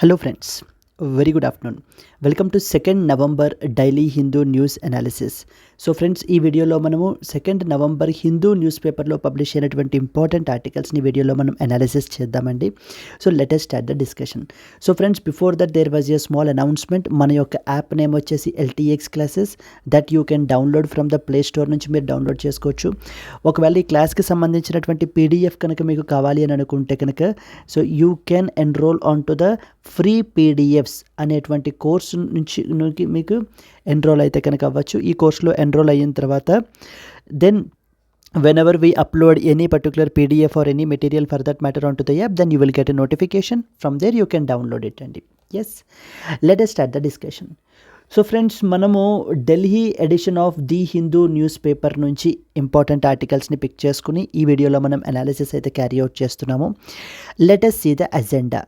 Hello friends, very good afternoon. Welcome to 2nd November Daily Hindu News Analysis. So friends, ఈ వీడియోలో మనము 2nd November Hindu news పేపర్లో publish అయినటువంటి important ఆర్టికల్స్ని వీడియోలో మనం అనాలిసిస్ చేద్దామండి. So let us start the discussion. So friends, before that there was a small announcement. మన యొక్క యాప్ నేమ్ వచ్చేసి LTX classes that you can download from the play store నుంచి మీరు డౌన్లోడ్ చేసుకోవచ్చు. ఒకవేళ ఈ క్లాస్కి సంబంధించినటువంటి PDF కనుక మీకు కావాలి అని అనుకుంటే కనుక so you can enrol on to the free PDFs అనేటువంటి కోర్సు నుంచి మీకు ఎన్రోల్ అయితే కనుక అవ్వచ్చు. ఈ కోర్సులో ఎన్రోల్ అయిన తర్వాత then whenever we upload any particular PDF or any material for that matter onto the app, then you will get a notification. From there you can download it. And yes, let us start the discussion. So friends, మనము Delhi edition of the Hindu news paper నుంచి important ఆర్టికల్స్ని pick చేసుకుని ఈ వీడియోలో మనం analysis అయితే carry out చేస్తున్నాము. Let us see the agenda.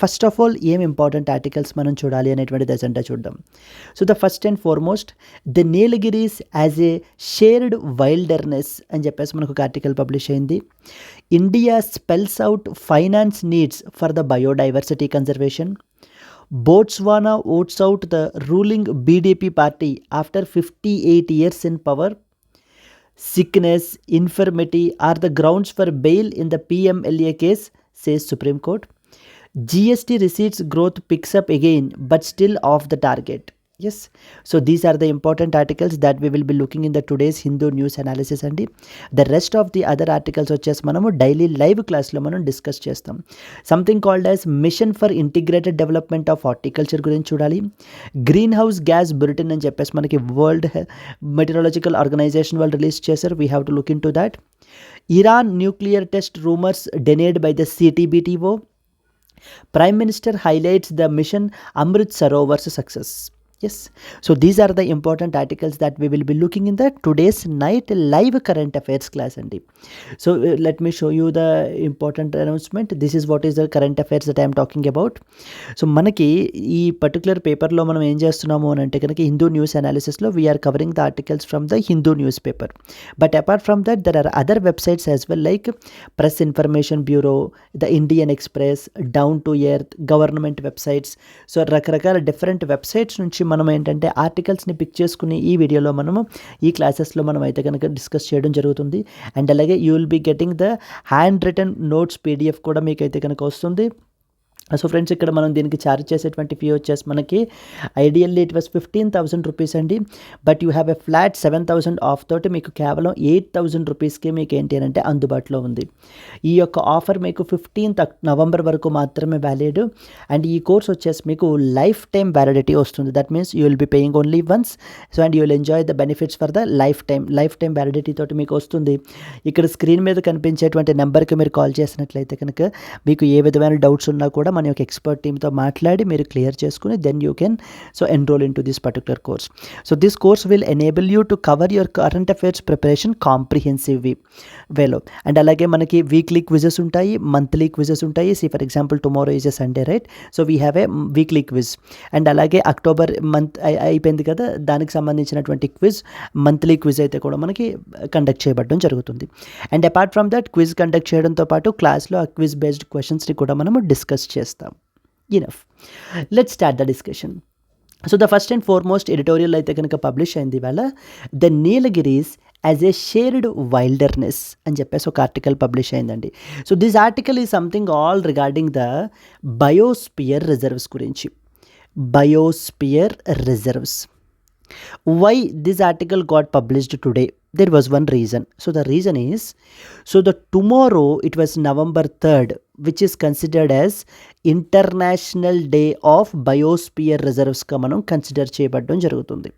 First of all ఏం ఇంపార్టెంట్ ఆర్టికల్స్ మనం చూడాలి అనేటువంటిది ఎజెండా చూద్దాం. So the first and foremost, the Nilgiris as a shared wilderness అని చెప్పేసి మనకు ఒక ఆర్టికల్ పబ్లిష్ అయింది. India spells out finance needs for the biodiversity conservation. Botswana votes out the ruling BDP party after 58 years in power. Sickness, infirmity are the grounds for bail in the PMLA case, says Supreme Court. GST receipts growth picks up again but still off the target. Yes, so these are the important articles that we will be looking in the today's Hindu news analysis. And the rest of the other articles వచ్చేసి మనము daily live క్లాస్లో మనం discuss చేస్తాం. Something called as mission for integrated development of horticulture గురించి చూడాలి. Green house gas bulletin అని చెప్పేసి మనకి వరల్డ్ మెటీరియాలజికల్ ఆర్గనైజేషన్ వాళ్ళు రిలీజ్ చేశారు. We have to look in to that. Iran nuclear test rumours denied by the CTBTO. Prime Minister highlights the mission Amrit Sarovar's success. Yes, so these are the important articles that we will be looking in the today's night live current affairs class. And so let me show you the important announcement. This is what is the current affairs that I am talking about. So మనకి ఈ particular పేపర్లో మనం ఏం చేస్తున్నాము అని అంటే కనుక Hindu news అనాలిసిస్లో we are covering the articles from the Hindu news paper. But apart from that there are other websites as well, like press information bureau, the Indian express, down to earth, government websites. So రకరకాల different websites నుంచి మనం ఏంటంటే ఆర్టికల్స్ని pick చేసుకుని ఈ వీడియోలో మనము ఈ క్లాసెస్లో మనం అయితే కనుక డిస్కస్ చేయడం జరుగుతుంది. అండ్ అలాగే you will be getting the handwritten notes PDF కూడా మీకు అయితే కనుక వస్తుంది. సో ఫ్రెండ్స్, ఇక్కడ మనం దీనికి ఛార్జ్ చేసేటువంటి ఫీ వచ్చేసి మనకి ఐడియల్లీ ఇట్ వాస్ 15,000 రూపీస్ అండి. But you have a flat 7,000 of తోటి మీకు కేవలం 8,000 రూపీస్కి మీకు ఏంటి అని అంటే అందుబాటులో ఉంది. ఈ యొక్క ఆఫర్ మీకు 15th నవంబర్ వరకు మాత్రమే వ్యాలిడ్. అండ్ ఈ కోర్స్ వచ్చేసి మీకు లైఫ్ టైం వ్యాలిడిటీ వస్తుంది. That means you will be paying only once. So and you will enjoy the benefits for the lifetime validity తోటి మీకు వస్తుంది. ఇక్కడ స్క్రీన్ మీద కనిపించేటువంటి నెంబర్కి మీరు కాల్ చేసినట్లయితే కనుక మీకు ఏ విధమైన డౌట్స్ ఉన్నా కూడా మన యొక్క ఎక్స్పర్ట్ టీమ్తో మాట్లాడి మీరు క్లియర్ చేసుకుని then you can so enrol into this particular course. So this course will enable you to cover your current affairs preparation comprehensive వేలో. అండ్ అలాగే మనకి వీక్లీ క్విజెస్ ఉంటాయి, మంత్లీ క్విజెస్ ఉంటాయి. See for example tomorrow is a Sunday, right? So we have a weekly quiz. And అలాగే October month అయిపోయింది కదా, దానికి సంబంధించినటువంటి క్విజ్, మంత్లీ క్విజ్ అయితే కూడా మనకి కండక్ట్ చేయబడడం జరుగుతుంది. And apart from that quiz conduct చేయడంతో పాటు క్లాస్లో ఆ క్విజ్ బేస్డ్ క్వశ్చన్స్ని కూడా మనము డిస్కస్ చేస్తాం. Enough. Let's start the discussion. So the first and foremost editorial అయితే కనుక పబ్లిష్ అయింది ఇవాళ, the Nilgiris as a shared wilderness అని చెప్పేసి ఒక ఆర్టికల్ పబ్లిష్ అయిందండి. So this article is something all regarding the biosphere reserves గురించి. Biosphere reserves. Why this article got published today? There was one reason. So the reason is, so the tomorrow it was November 3rd, which is considered as International Day of Biosphere Reserves గా మనం consider చేయబడడం జరుగుతుంది.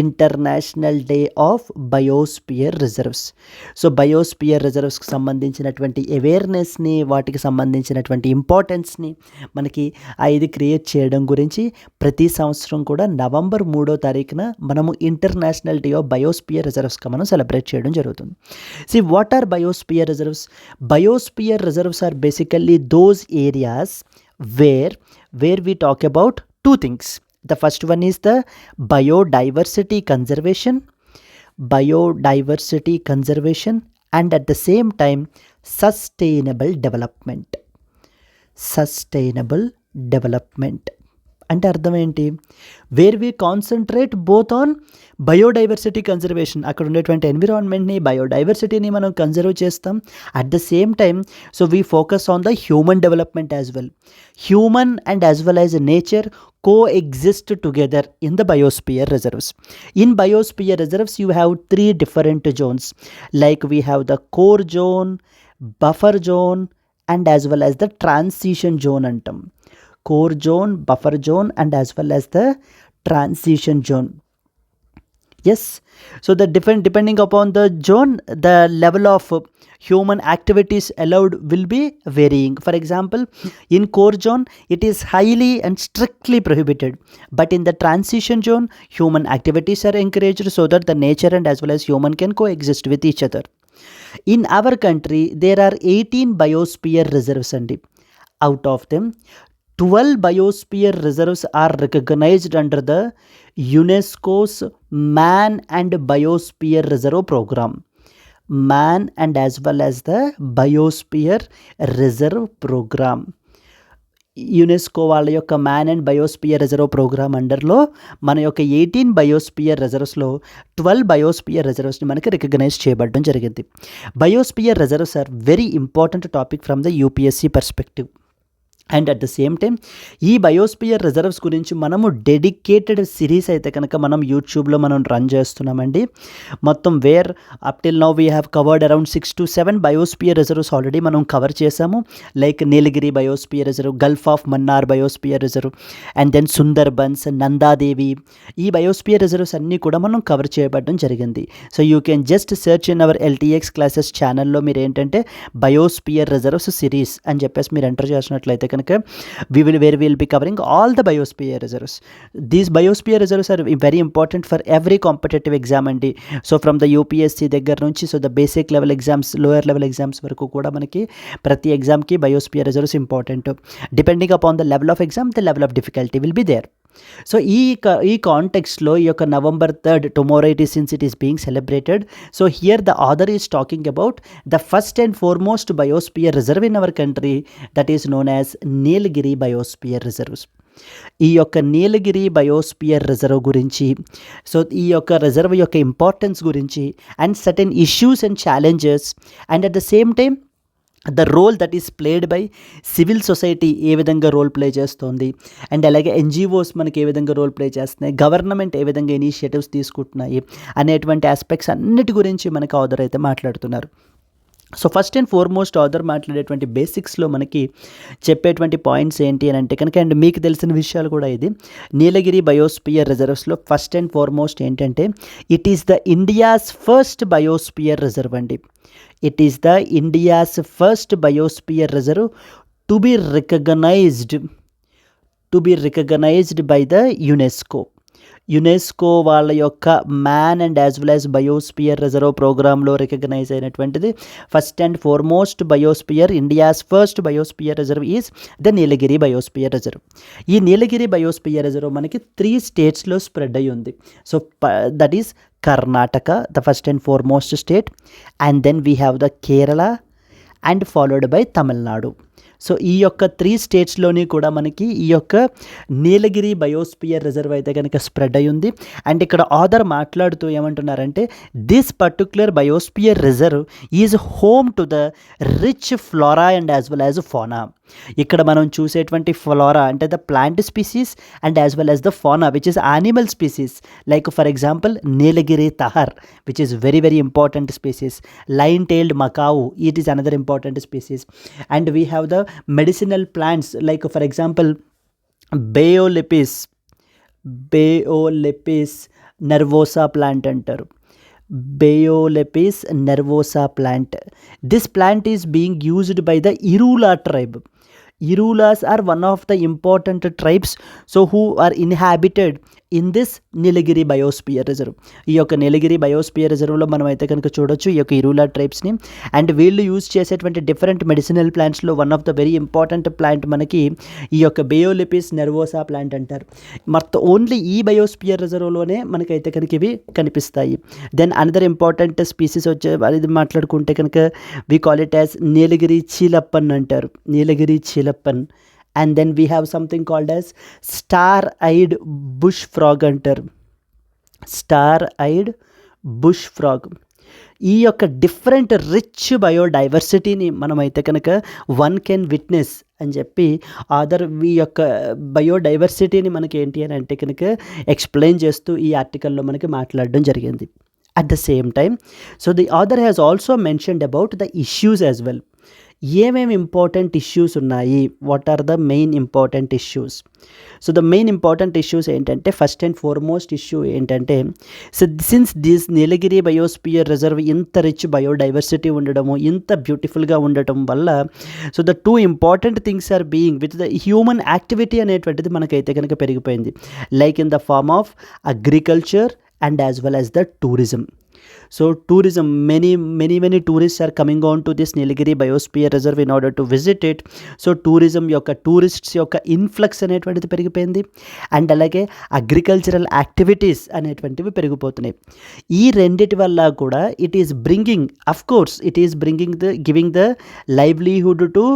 International day of biosphere reserves. So biosphere రిజర్వ్స్కి సంబంధించినటువంటి అవేర్నెస్ని, వాటికి సంబంధించినటువంటి ఇంపార్టెన్స్ని మనకి ఇది క్రియేట్ చేయడం గురించి ప్రతి సంవత్సరం కూడా నవంబర్ 3వ తారీఖున మనము ఇంటర్నేషనల్ డే ఆఫ్ బయోస్పియర్ రిజర్వ్స్గా మనం సెలబ్రేట్ చేయడం జరుగుతుంది. See what are biosphere reserves? Biosphere reserves are basically those areas where we talk about two things. The first one is the biodiversity conservation and at the same time sustainable development. Development అంటే అర్థం ఏంటి? Where we concentrate both on biodiversity conservation, అక్కడ ఉండేటువంటి ఎన్విరాన్మెంట్ని, బయోడైవర్సిటీని మనం conserve చేస్తాం. At the same time so we focus on the human development as well. Human and as well as nature coexist together in the biosphere reserves. In biosphere reserves you have three different zones, like we have the core zone, buffer zone and as well as the transition zone antam. Core zone, buffer zone and as well as the transition zone. Yes, so the different depending upon the zone, the level of human activities allowed will be varying. For example, in core zone it is highly and strictly prohibited, but in the transition zone human activities are encouraged so that the nature and as well as human can coexist with each other. In our country there are 18 biosphere reserves and out of them 12 biosphere reserves are recognized under the UNESCO's Man and Biosphere Reserve Program. Man and as well as the Biosphere Reserve Program. UNESCO వాళ్ళ యొక్క man and biosphere reserve programme అండర్లో మన యొక్క 18 biosphere రిజర్వ్స్లో 12 biosphere రిజర్వ్స్ని మనకి recognise చేయబడడం జరిగింది. Biosphere reserves are very important topic from the UPSC perspective. And at the same time ఈ biosphere reserves గురించి మనము డెడికేటెడ్ సిరీస్ అయితే కనుక మనం యూట్యూబ్లో మనం రన్ చేస్తున్నామండి. మొత్తం where up till now we have covered around 6 to 7 biosphere reserves already మనం కవర్ చేసాము. Like Nilgiri biosphere reserve, Gulf of Mannar biosphere reserve and then Sundarbans, Nanda Devi, ఈ బయోస్పియర్ రిజర్వ్స్ అన్నీ కూడా మనం కవర్ చేయబడడం జరిగింది. So you can just search in our LTX classes ఛానల్లో మీరు ఏంటంటే బయోస్పియర్ రిజర్వ్స్ సిరీస్ అని చెప్పేసి మీరు ఎంటర్ చేసినట్లయితే కనుక we will be covering all the biosphere reserves. These biosphere reserves are very important for every competitive exam and so from the UPSC దగ్గర నుంచి so the basic level exams, lower level exams వరకు కూడా మనకి ప్రతి ఎగ్జామ్కి biosphere reserves important. Depending upon the level of exam the level of difficulty will be there. So ఈ కాంటెక్స్ట్లో ఈ యొక్క November 3rd tomorrow it is since it is being celebrated. So here the author is talking about the first and foremost biosphere reserve in our country that is known as Nilgiri biosphere reserves. ఈ యొక్క Nilgiri biosphere reserve గురించి, so ఈ యొక్క reserve యొక్క importance గురించి and certain issues and challenges and at the same time the role that is played by civil society ఏ విధంగా role play చేస్తుంది అండ్ అలాగే ఎన్జిఓస్ మనకి ఏ విధంగా రోల్ ప్లే చేస్తున్నాయి, గవర్నమెంట్ ఏ విధంగా ఇనిషియేటివ్స్ తీసుకుంటున్నాయి అనేటువంటి ఆస్పెక్ట్స్ అన్నిటి గురించి మనకి ఆథర్ అయితే మాట్లాడుతున్నారు. So first and foremost author మాట్లాడేటువంటి బేసిక్స్లో మనకి చెప్పేటువంటి పాయింట్స్ ఏంటి అని అంటే కనుక, అండ్ మీకు తెలిసిన విషయాలు కూడా ఇది, నీలగిరి బయోస్పియర్ రిజర్వ్స్లో ఫస్ట్ అండ్ ఫార్మోస్ట్ ఏంటంటే it is the India's first biosphere reserve అండి. It is the India's first biosphere reserve to be recognized by the UNESCO. UNESCO వాళ్ళ యొక్క man and as well as biosphere reserve ప్రోగ్రాంలో recognize అయినటువంటిది first and foremost biosphere, India's first biosphere reserve is the Nilgiri biosphere reserve. ఈ Nilgiri biosphere reserve మనకి 3 స్టేట్స్లో spread అయ్యి ఉంది. So that is Karnataka the first and foremost state, and then we have the Kerala and followed by Tamil Nadu. So ఈ యొక్క 3 స్టేట్స్లోని కూడా మనకి ఈ యొక్క నీలగిరి బయోస్పియర్ రిజర్వ్ అయితే కనుక స్ప్రెడ్ అయి ఉంది. అండ్ ఇక్కడ ఆథర్ మాట్లాడుతూ ఏమంటున్నారంటే this particular biosphere reserve is home to the rich flora and as well as fauna. ఇక్కడ మనం చూసేటువంటి ఫ్లోరా అంటే the plant species and as well as the fauna which is animal species, like for example Nilgiri tahr which is very very important species, lion tailed macaque it is another important species, and we have the medicinal plants like for example Baeolepis nervosa plant అంటారు. Biolepis nervosa plant. This plant is being used by the Irula tribe. Irulas are one of the important tribes so who are inhabited in this Nilgiri biosphere reserve. ఈ యొక్క Nilgiri biosphere రిజర్వ్లో మనం అయితే కనుక చూడొచ్చు ఈ యొక్క ఇరూలా ట్రైబ్స్ని. అండ్ వీళ్ళు యూజ్ చేసేటువంటి డిఫరెంట్ మెడిసినల్ ప్లాంట్స్లో one of the very important plant మనకి ఈ యొక్క బయోలిపిస్ నెర్వోసా ప్లాంట్ అంటారు. మొత్తం ఓన్లీ ఈ బయోస్పియర్ రిజర్వ్లోనే మనకైతే కనుక ఇవి కనిపిస్తాయి. దెన్ అనదర్ ఇంపార్టెంట్ స్పీసీస్ వచ్చే అది మాట్లాడుకుంటే కనుక we call it as Nilgiri Chilappan అంటారు. Nilgiri Chilappan and then we have something called as star eyed bush frog అంటారు. Star eyed bush frog. ఈ యొక్క డిఫరెంట్ రిచ్ బయోడైవర్సిటీని మనమైతే కనుక వన్ కెన్ విట్నెస్ అని చెప్పి ఈ యొక్క బయోడైవర్సిటీని మనకి ఏంటి అని అంటే కనుక ఎక్స్ప్లెయిన్ చేస్తూ ఈ ఆర్టికల్లో మనకి మాట్లాడడం జరిగింది. At the same time the author has also mentioned about the issues as well. ఏమేమి ఇంపార్టెంట్ ఇష్యూస్ ఉన్నాయి, what are the main important issues. The main important issues ఏంటంటే, ఫస్ట్ అండ్ ఫార్మోస్ట్ ఇష్యూ ఏంటంటే, since this Nilgiri biosphere reserve ఇంత rich biodiversity ఉండడము, ఇంత బ్యూటిఫుల్గా ఉండటం వల్ల the two important things are being with the human activity అనేటువంటిది మనకైతే కనుక పెరిగిపోయింది, like in the form of agriculture and as well as the tourism. Tourism, many tourists are coming on to this Nilgiri Biosphere Reserve in order to visit it. Tourism యొక్క tourists యొక్క influx అనేటువంటిది పెరిగిపోయింది, and అలాగే agricultural activities అనేటువంటివి పెరిగిపోతున్నాయి. ఈ రెండిటి వల్ల కూడా it is bringing, of course it is bringing giving the livelihood to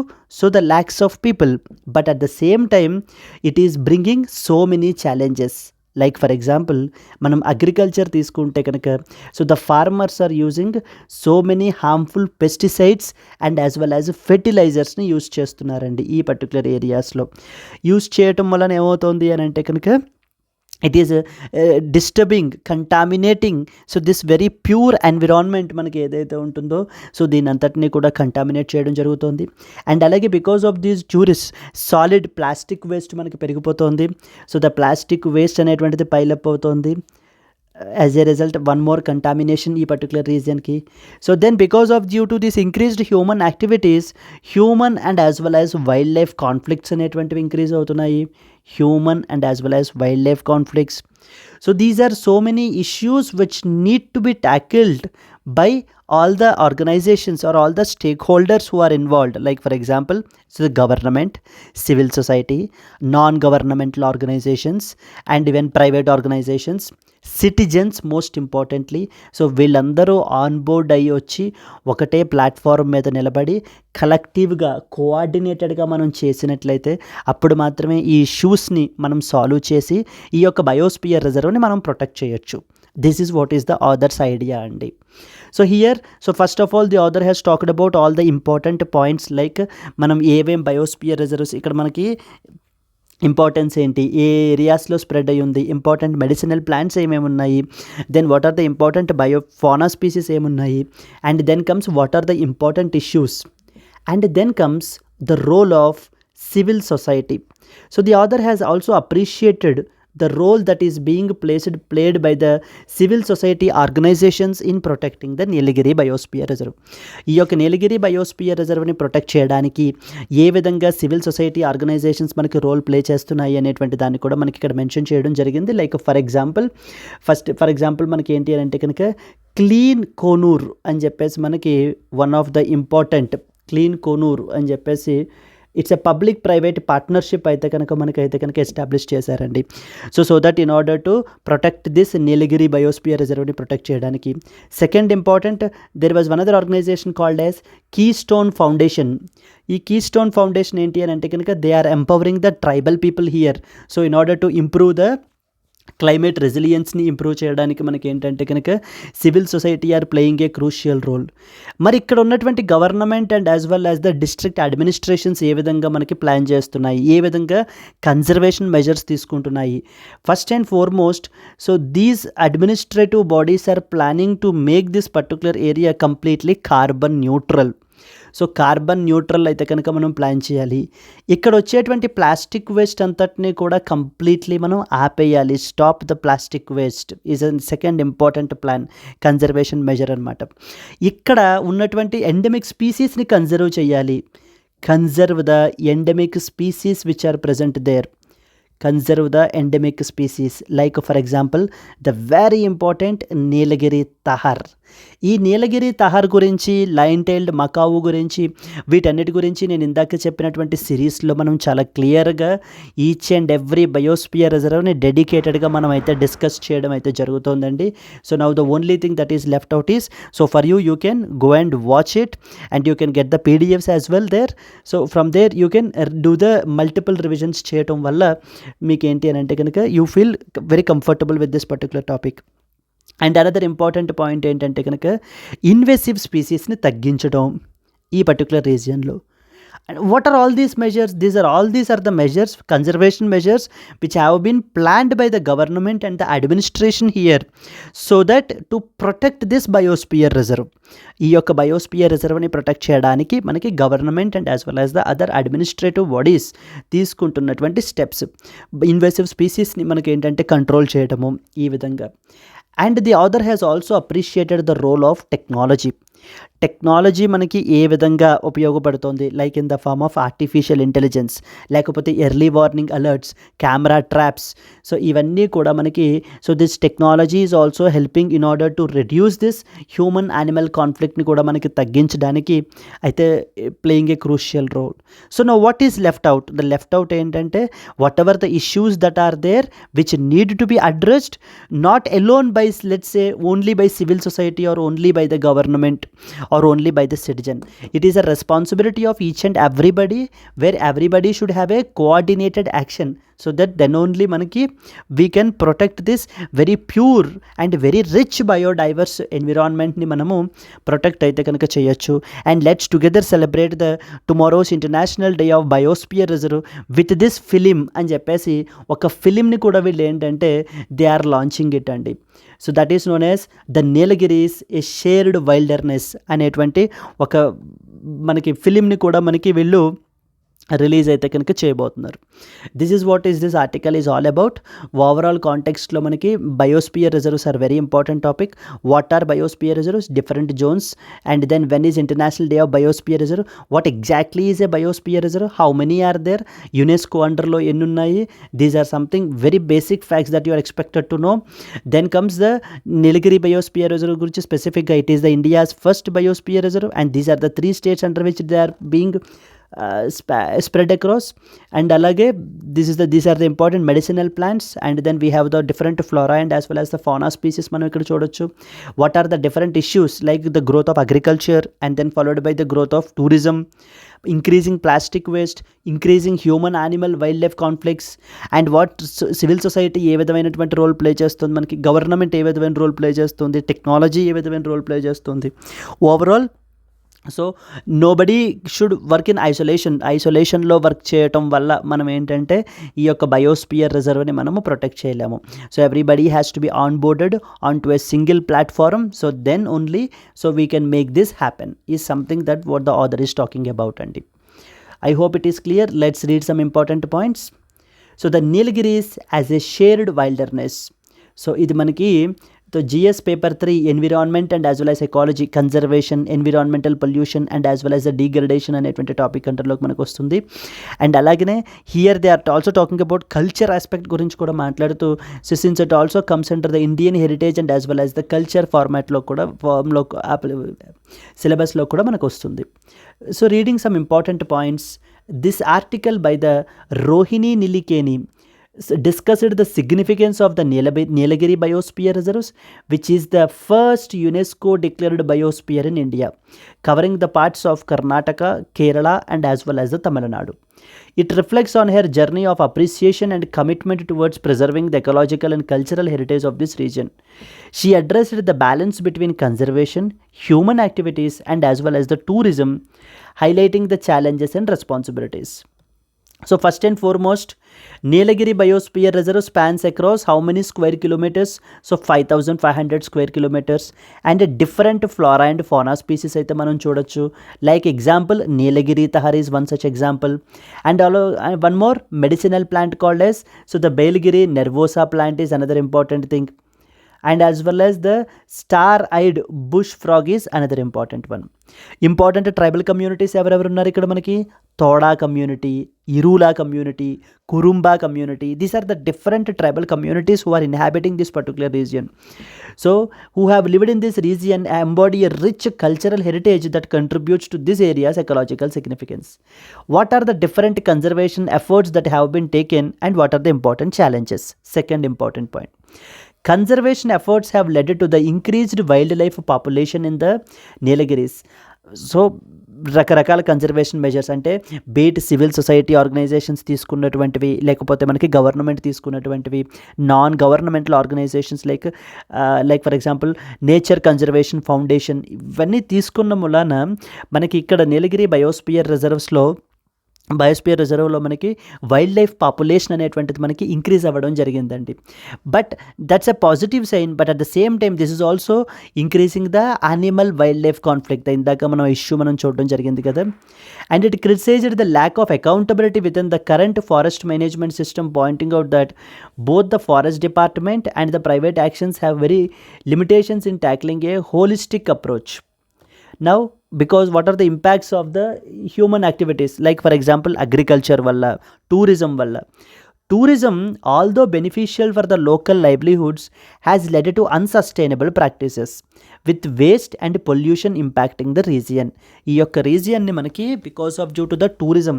the lakhs of people, but at the same time it is bringing so many challenges. Like for example మనం agriculture తీసుకుంటే కనుక the farmers are using so many harmful pesticides and as well as ఫెర్టిలైజర్స్ని use చేస్తున్నారండి. ఈ particular ఏరియాస్లో use చేయటం వలన ఏమవుతుంది అని అంటే కనుక it is disturbing, contaminating this very pure environment మనకి ఏదైతే ఉంటుందో దీని అంతటినీ కూడా కంటామినేట్ చేయడం జరుగుతుంది. అండ్ అలాగే because of these tourist solid plastic waste మనకి పెరిగిపోతుంది. ద ప్లాస్టిక్ వేస్ట్ అనేటువంటిది పైలప్ అవుతుంది. As a result one more contamination ఈ పర్టికులర్ రీజన్కి. Then because of due to this increased human activities, human and as well as wild life conflicts అనేటువంటివి increase అవుతున్నాయి. Human and as well as wild life conflicts. These are so many issues which need to be tackled by all the organizations or all the stakeholders who are involved, like for example the government, civil society, non-governmental organizations, and even private organizations, citizens most importantly. వీళ్ళందరూ on board అయ్యి వచ్చి ఒకటే platform మీద నిలబడి కలెక్టివ్గా కోఆర్డినేటెడ్గా మనం చేసినట్లయితే అప్పుడు మాత్రమే ఈ ఇష్యూస్ని మనం సాల్వ్ చేసి ఈ యొక్క బయోస్పియర్ రిజర్వ్ని మనం ప్రొటెక్ట్ చేయొచ్చు. This is what is the author's idea అండి. First of all the author has talked about all the important points, like మనం ఏవేం బయోస్పియర్ రిజర్వ్స్, ఇక్కడ మనకి ఇంపార్టెన్స్ ఏంటి, ఏ ఏరియాస్లో స్ప్రెడ్ అయ్యి ఉంది, ఇంపార్టెంట్ మెడిసినల్ ప్లాంట్స్ ఏమేమి ఉన్నాయి, then what are the important biofauna species ఏమున్నాయి, and then comes what are the important issues, and then comes the role of civil society. The author has also appreciated the role that is being played by the civil society organizations in protecting the Nilgiri Biosphere Reserve. ఈ యొక్క Nilgiri biosphere రిజర్వ్ని protect చేయడానికి ఏ విధంగా civil society organisations మనకి role play చేస్తున్నాయి అనేటువంటి దాన్ని కూడా మనకి ఇక్కడ మెన్షన్ చేయడం జరిగింది. లైక్ ఫర్ ఎగ్జాంపుల్ మనకి ఏంటి అని అంటే కనుక క్లీన్ కోనూర్ అని చెప్పేసి మనకి one of the important clean Coonoor అని చెప్పేసి it's a public private partnership అయితే కనుక మనకైతే కనుక ఎస్టాబ్లిష్ చేశారండి. So that in order to protect this Nilgiri biosphere రిజర్వ్ని ప్రొటెక్ట్ చేయడానికి. Second important, there was one other organization called as Keystone Foundation. ఈ కీ స్టోన్ ఫౌండేషన్ ఏంటి అని అంటే కనుక they are empowering the tribal people here. In order to improve the climate రెసిలియన్స్ని improve చేయడానికి మనకి ఏంటంటే కనుక civil society are playing a crucial role. మరి ఇక్కడ ఉన్నటువంటి government and as well as the district administrations ఏ విధంగా మనకి ప్లాన్ చేస్తున్నాయి, ఏ విధంగా కన్జర్వేషన్ మెజర్స్ తీసుకుంటున్నాయి. First and foremost these administrative bodies are planning to make this particular area completely carbon neutral. Carbon neutral అయితే కనుక మనం ప్లాన్ చేయాలి. ఇక్కడ వచ్చేటువంటి ప్లాస్టిక్ వేస్ట్ అంతటినీ కూడా కంప్లీట్లీ మనం ఆపేయాలి. Stop the plastic waste is a second important plan, conservation measure అనమాట. ఇక్కడ ఉన్నటువంటి ఎండమిక్ స్పీసీస్ని కన్జర్వ్ చేయాలి. Conserve the endemic species which are present there. Conserve the endemic species, like for example the very important Nilgiri tahar. ఈ నీలగిరి తహార్ గురించి, line tailed Macau గురించి, వీటన్నిటి గురించి నేను ఇందాక చెప్పినటువంటి సిరీస్లో మనం చాలా క్లియర్గా ఈచ్ అండ్ ఎవ్రీ బయోస్పియర్ రిజర్వ్ని డెడికేటెడ్గా మనం అయితే డిస్కస్ చేయడం అయితే జరుగుతుందండి. So now the only thing that is left out is, so for you can go and watch it and you can get the PDFs as well there. So from there you can do the multiple revisions చేయటం వల్ల మీకు ఏంటి అని అంటే కనుక you feel very comfortable with this particular topic. And another important point ఏంటంటే కనుక invasive స్పీసీస్ని తగ్గించడం ఈ particular రీజియన్లో. And what are all these measures? These are the measures, conservation measures, which have been planned by the government and the administration here, so that to protect this biosphere reserve. ఈ యొక్క biosphere రిజర్వ్ని protect చేయడానికి మనకి government and as well as the other administrative bodies తీసుకుంటున్నటువంటి steps, invasive స్పీసీస్ని మనకి ఏంటంటే control చేయడము ఈ విధంగా. And the author has also appreciated the role of technology మనకి ఏ విధంగా ఉపయోగపడుతుంది, like in the form of artificial intelligence, లేకపోతే early warning alerts, camera traps. So ఇవన్నీ కూడా మనకి, so this technology is also helping in order to reduce this human animal కాన్ఫ్లిక్ట్ని కూడా మనకి తగ్గించడానికి అయితే playing a crucial role. So no what is left out? The left out ఏంటంటే whatever the issues that are there which need to be addressed, not alone by, let's say, only by civil society or only by the government or only by the citizen. It is a responsibility of each and everybody, where everybody should have a coordinated action, so that then only manaki we can protect this very pure and very rich biodiverse environment ni manamu protect aithe kanaka cheyochu. And let's together celebrate the tomorrow's International Day of Biosphere Reserve with this film అని చెప్పేసి ఒక ఫిలింని కూడా వీళ్ళు ఏంటంటే they are launching it అండి. So that is known as the Nilgiris A shared wilderness అనేటువంటి ఒక మనకి ఫిలింని కూడా మనకి వీళ్ళు రిలీజ్ అయితే కనుక చేయబోతున్నారు. This is what is this article is all about. Overall కాంటెక్స్ట్లో మనకి biosphere reserves are very important topic. What are biosphere reserves, different zones, and then when is international day of biosphere reserve, what exactly is a biosphere reserve, how many are there, UNESCO అండర్లో ఎన్ని ఉన్నాయి. These are something very basic facts that you are expected to know. Then comes the Nilgiri biosphere reserve గురించి స్పెసిఫిక్గా, it is the India's first biosphere reserve and these are the 3 states under which they are being spread across. And alage these are the important medicinal plants, and then we have the different flora and as well as the fauna species మనం ఇక్కడ చూడొచ్చు. What are the different issues, like the growth of agriculture and then followed by the growth of tourism, increasing plastic waste, increasing human animal wildlife conflicts, and what civil society ఏ విధమైనటువంటి role play చేస్తుంది, మనకి government ఏ విధమైన role play చేస్తుంది, technology ఏ విధమైన role play చేస్తుంది. Overall so nobody should work in ఐసోలేషన్లో వర్క్ చేయటం వల్ల మనం ఏంటంటే ఈ యొక్క బయోస్పియర్ రిజర్వ్ని మనము ప్రొటెక్ట్ చేయలేము. So everybody has to be on boarded on to a single platform, so then only so we can make this happen is something that what the author is talking about అండి. I hope it is clear. Let's read some important points. So the Nilgiris as a shared wilderness. So ఇది మనకి तो GS paper 3 environment and as well as ecology, conservation, environmental pollution and as well as the degradation అనేటువంటి topic అంటర్లోకి మనకు వస్తుంది. And అలాగనే here they are also talking about culture aspect గురించి కూడా మాట్లాడుతూ, since it also comes under the Indian heritage and as well as the culture ఫార్మాట్లో కూడా సిలబస్లో కూడా మనకు వస్తుంది. So reading some important points. This article by the Rohini Nilekani discussed the significance of the Nilagiri Biosphere Reserves, which is the first UNESCO declared biosphere in India, covering the parts of Karnataka, Kerala and as well as the Tamil Nadu. It reflects on her journey of appreciation and commitment towards preserving the ecological and cultural heritage of this region. She addressed the balance between conservation, human activities and as well as the tourism, highlighting the challenges and responsibilities. So first and foremost, Nilagiri Biosphere Reserve spans across how many square kilometers? So 5,500 square kilometers, and a different flora and fauna species అయితే మనం చూడొచ్చు. Like example, Nilagiri tahar is one such example, and one more medicinal plant called as, so the Belgiri nervosa plant is another important thing, and as well as the star-eyed bush frog is another important one. Important tribal communities ఎవరెవరు ఉన్నారు ఇక్కడ మనకి? తోడా community, Irula community, Kurumba community. These are the different tribal communities who are inhabiting this particular region. So who have lived in this region embody a rich cultural heritage that contributes to this area's ecological significance. What are the different conservation efforts that have been taken and what are the important challenges? Second important point. Conservation efforts have led to the increased wildlife population in the Nilgiris. So రకరకాల conservation measures అంటే be it civil society organizations తీసుకున్నటువంటివి, లేకపోతే మనకి government తీసుకున్నటువంటివి, non governmental organizations like for example Nature Conservation Foundation, ఇవన్నీ తీసుకున్న మూలాన మనకి ఇక్కడ నీలగిరి బయోస్పియర్ రిజర్వ్లో మనకి వైల్డ్ లైఫ్ పాపులేషన్ అనేటువంటిది మనకి ఇంక్రీజ్ అవ్వడం జరిగిందండి. But that's a positive sign, but at the same time this is also increasing the animal wildlife conflict. ఇందాక మనం చూడడం జరిగింది కదా. And it criticised the lack of accountability within the current forest management system, pointing out that both the forest department and the private actions have very limitations in tackling a holistic approach. Now, because what are the impacts of the human activities, like for example agriculture valla, tourism valla. Tourism, although beneficial for the local livelihoods, has led to unsustainable practices with waste and pollution impacting the region. ఈ యొక్క రీజియన్ని మనకి due to the tourism,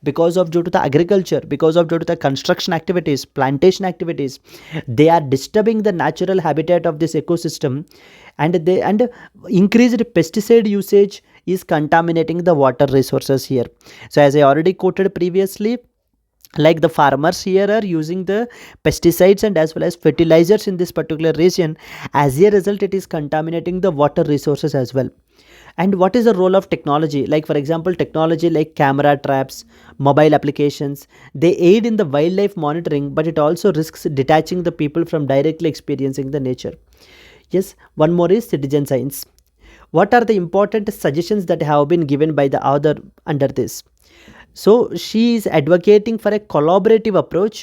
due to the agriculture, due to the construction activities, plantation activities, they are disturbing the natural habitat of this ecosystem, and increased pesticide usage is contaminating the water resources here. So as I already quoted previously, like the farmers here are using the pesticides and as well as fertilizers in this particular region. As a result, it is contaminating the water resources as well. And what is the role of technology? Like for example, technology like camera traps, mobile applications, they aid in the wildlife monitoring, but it also risks detaching the people from directly experiencing the nature. Yes, one more is citizen science. What are the important suggestions that have been given by the author under this? So she is advocating for a collaborative approach,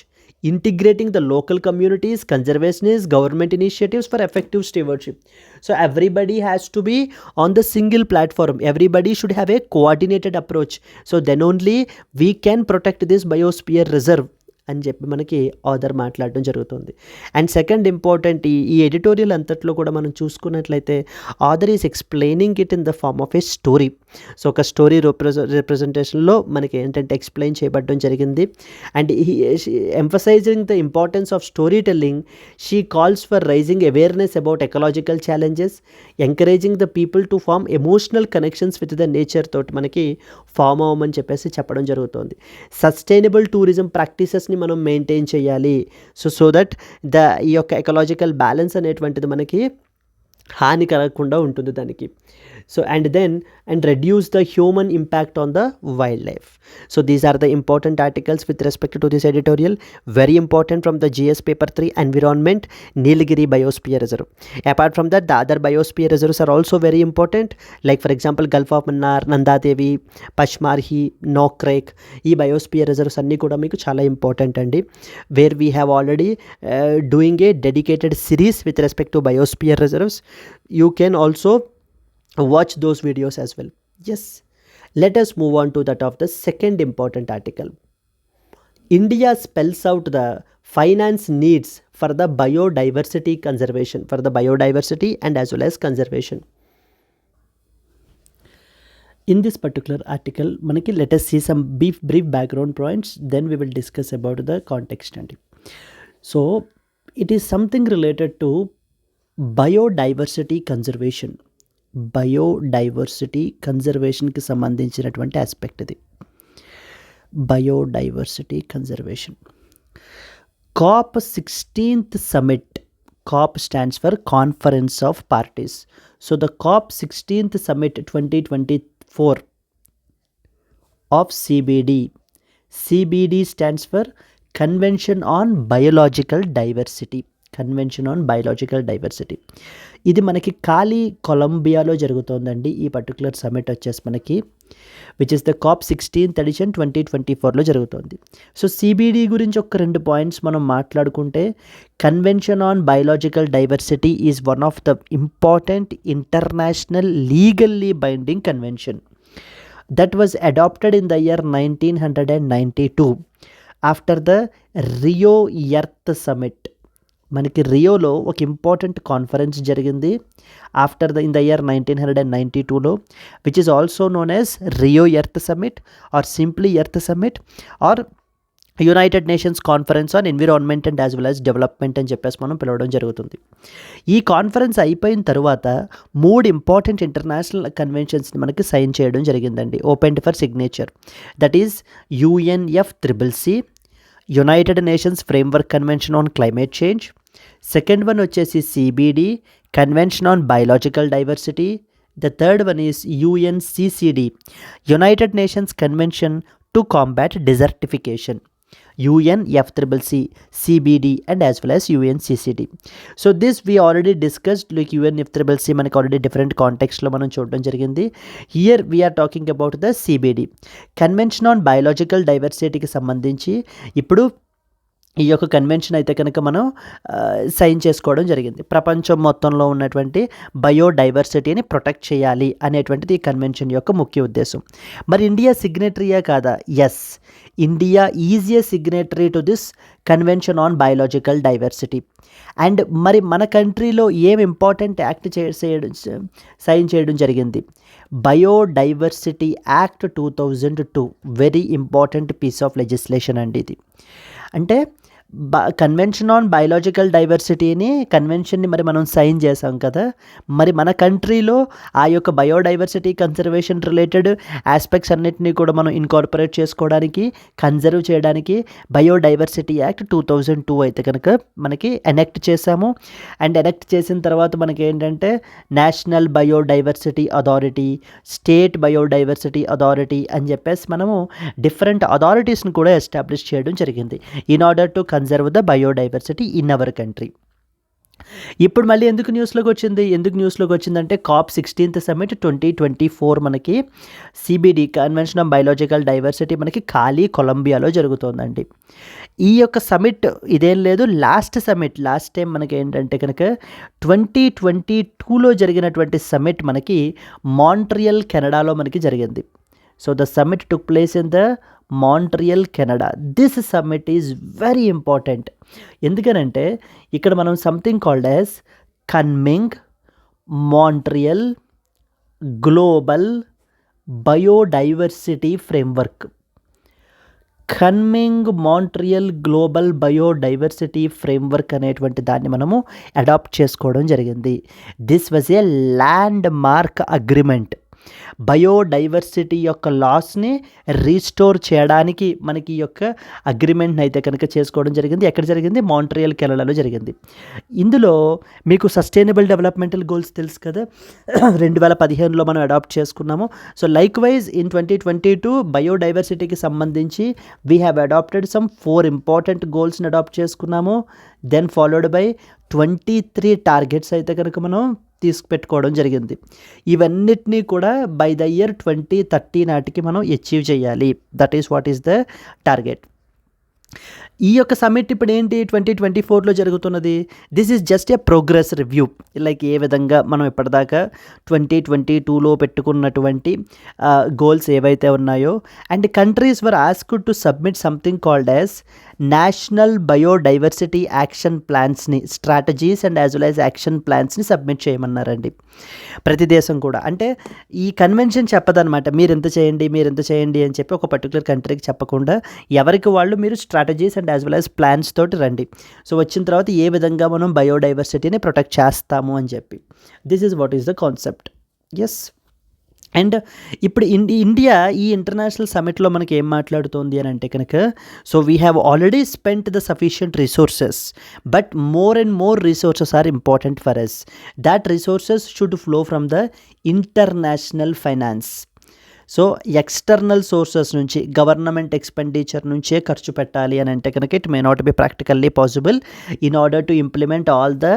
integrating the local communities, conservationists, government initiatives for effective stewardship. So everybody has to be on the single platform. Everybody should have a coordinated approach. So then only we can protect this biosphere reserve అని చెప్పి మనకి author మాట్లాడడం జరుగుతుంది. And second important, ఈ editorial అంతట్లో కూడా మనం చూసుకున్నట్లయితే author is explaining it in the form of a story. So ఒక స్టోరీ రిప్రజెంటేషన్లో మనకి ఏంటంటే ఎక్స్ప్లెయిన్ చేయబడడం జరిగింది. And emphasising the importance of story telling, she calls for raising awareness about ecological challenges, encouraging the people to form emotional connections with the nature తోటి మనకి form అవ్వమని చెప్పేసి చెప్పడం జరుగుతుంది. సస్టైనబుల్ టూరిజం ప్రాక్టీసెస్ని మనం మెయింటైన్ చేయాలి. సో దట్ ఈ యొక్క ఎకలాజికల్ బ్యాలెన్స్ అనేటువంటిది మనకి హాని కలగకుండా ఉంటుంది దానికి. So and reduce the human impact on the wildlife. So these are the important articles with respect to this editorial, very important from the GS paper 3 environment, Nilgiri biosphere reserve. Apart from that, the other biosphere reserves are also very important, like for example Gulf of Mannar, Nanda Devi, Pachmarhi, Nok Creek. ఈ biosphere reserves అన్నీ కూడా మీకు చాలా important అండి, where we have already doing a dedicated series with respect to biosphere reserves. You can also watch those videos as well. Yes, let us move on to that of the second important article. India spells out the finance needs for the biodiversity conservation, for the biodiversity and as well as conservation. In this particular article manaki, let us see some brief background points, then we will discuss about the context. And so it is something related to biodiversity conservation. Biodiversity కన్జర్వేషన్కి సంబంధించినటువంటి aspect ఇది. Biodiversity conservation. COP 16th summit. COP stands for Conference of Parties. So the COP 16th summit 2024 of CBD. CBD stands for Convention on Biological Diversity. Convention on biological diversity. ఇది మనకి కొలంబియాలో జరుగుతుందండి. ఈ particular summit వచ్చేసి మనకి which is the COP 16th edition 2024లో జరుగుతుంది. So CBD గురించి ఒక 2 పాయింట్స్ మనం మాట్లాడుకుంటే, convention on biological diversity is one of the important international legally binding convention. that was adopted in the year 1992 after the Rio earth summit. మనకి రియోలో ఒక important conference జరిగింది ఇన్ ద ఇయర్ 1992లో, which is also known as Rio earth Summit or simply Earth Summit or United Nations Conference on Environment and as well as Development అని చెప్పేసి మనం పిలవడం జరుగుతుంది. ఈ కాన్ఫరెన్స్ అయిపోయిన తర్వాత 3 ఇంపార్టెంట్ ఇంటర్నేషనల్ కన్వెన్షన్స్ని మనకి సైన్ చేయడం జరిగిందండి, opened for signature. That is UNFCCC, United Nations Framework Convention on Climate Change. Second one వచ్చేసి CBD, convention on Biological Diversity. The third one is UNCCD, United Nations Convention to Combat Desertification. UNFCCC, CBD and as well as UNCCD. So this we already discussed, like UNFCCC మనకి already different కాంటెక్స్ట్లో మనం చూడడం జరిగింది. Here we're talking about the CBD, convention on biological డైవర్సిటీకి సంబంధించి ఇప్పుడు ఈ యొక్క కన్వెన్షన్ అయితే కనుక మనం సైన్ చేసుకోవడం జరిగింది. ప్రపంచం మొత్తంలో ఉన్నటువంటి బయోడైవర్సిటీని ప్రొటెక్ట్ చేయాలి అనేటువంటిది ఈ కన్వెన్షన్ యొక్క ముఖ్య ఉద్దేశం. మరి ఇండియా సిగ్నేటరీయా కాదా? Yes, India is a signatory to this Convention on Biological Diversity. And మరి మన కంట్రీలో ఏం ఇంపార్టెంట్ యాక్ట్ సైన్ చేయడం జరిగింది? Biodiversity Act 2002, very important piece of legislation అండి ఇది. అంటే కన్వెన్షన్ ఆన్ బయాలజికల్ డైవర్సిటీని కన్వెన్షన్ని మరి మనం సైన్ చేసాం కదా, మరి మన కంట్రీలో ఆ యొక్క బయోడైవర్సిటీ కన్జర్వేషన్ రిలేటెడ్ ఆస్పెక్ట్స్ అన్నిటినీ కూడా మనం ఇన్కార్పొరేట్ చేసుకోవడానికి, కన్జర్వ్ చేయడానికి బయోడైవర్సిటీ యాక్ట్ 2002 అయితే కనుక మనకి ఎనెక్ట్ చేసాము. అండ్ ఎనెక్ట్ చేసిన తర్వాత మనకి ఏంటంటే national biodiversity authority, state biodiversity authority అని చెప్పేసి మనము డిఫరెంట్ అథారిటీస్ని కూడా ఎస్టాబ్లిష్ చేయడం జరిగింది in order to conserve the biodiversity in our country. ఇప్పుడు మళ్ళీ ఎందుకు న్యూస్లోకి వచ్చిందంటే COP 16th సమిట్ 2024 మనకి CBD, convention on Biological diversity మనకి ఖాళీ కొలంబియాలో జరుగుతోందండి. ఈ యొక్క సమిట్ ఇదేం లేదు, లాస్ట్ టైం మనకి ఏంటంటే కనుక 2022లో జరిగినటువంటి సమిట్ మనకి మాంట్రియల్, కెనడాలో మనకి జరిగింది. So the summit took place in the Montreal, Canada. This summit is very important. ఎందుకనంటే ఇక్కడ మనం something called as కన్మింగ్ Montreal Global Biodiversity framework. కన్మింగ్ Montreal Global Biodiversity framework అనేటువంటి దాన్ని మనము అడాప్ట్ చేసుకోవడం జరిగింది. This was a land mark agreement. Biodiversity యొక్క లాస్ని restore చేయడానికి మనకి ఈ యొక్క అగ్రిమెంట్ని అయితే కనుక చేసుకోవడం జరిగింది. ఎక్కడ జరిగింది? మాంట్రియల్, కెనడాలో జరిగింది. ఇందులో మీకు సస్టైనబుల్ డెవలప్మెంటల్ గోల్స్ తెలుసు కదా, 2015లో మనం అడాప్ట్ చేసుకున్నాము. సో లైక్ వైజ్ ఇన్ 2022 బయోడైవర్సిటీకి సంబంధించి we have adopted some 4 important గోల్స్ని అడాప్ట్ చేసుకున్నాము. దెన్ ఫాలోడ్ బై 23 టార్గెట్స్ అయితే కనుక మనం తీసుకుపెట్టుకోవడం జరిగింది. ఇవన్నిటినీ కూడా బై ద ఇయర్ 2030 నాటికి మనం అచీవ్ చేయాలి. That is what is the target. ఈ యొక్క సమిట్ ఇప్పుడు ఏంటి 2024లో జరుగుతున్నది? This is just a progress review. Like ఏ విధంగా మనం ఇప్పటిదాకా 2022లో పెట్టుకున్నటువంటి గోల్స్ ఏవైతే ఉన్నాయో, and countries were asked to submit something called as national biodiversity action ప్లాన్స్ని, strategies and as well as action ప్లాన్స్ని సబ్మిట్ చేయమన్నారండి ప్రతి దేశం కూడా. అంటే ఈ కన్వెన్షన్ చెప్పదనమాట మీరు ఎంత చేయండి అని చెప్పి ఒక పర్టికులర్ కంట్రీకి చెప్పకుండా ఎవరికి వాళ్ళు మీరు strategies and as well as plans తోటి రండి. సో వచ్చిన తర్వాత ఏ విధంగా మనం బయోడైవర్సిటీని ప్రొటెక్ట్ చేస్తాము అని చెప్పి. This is what is the concept. Yes. And ఇప్పుడు ఇండియా ఈ ఇంటర్నేషనల్ సమిట్లో మనకి ఏం మాట్లాడుతోంది అని అంటే కనుక, so we have already spent the sufficient resources, but more and more resources are important for us. That resources should flow from the international finance. So external sources నుంచి, గవర్నమెంట్ ఎక్స్పెండిచర్ నుంచే ఖర్చు పెట్టాలి అని అంటే కనుక it may not be practically possible in order to implement all the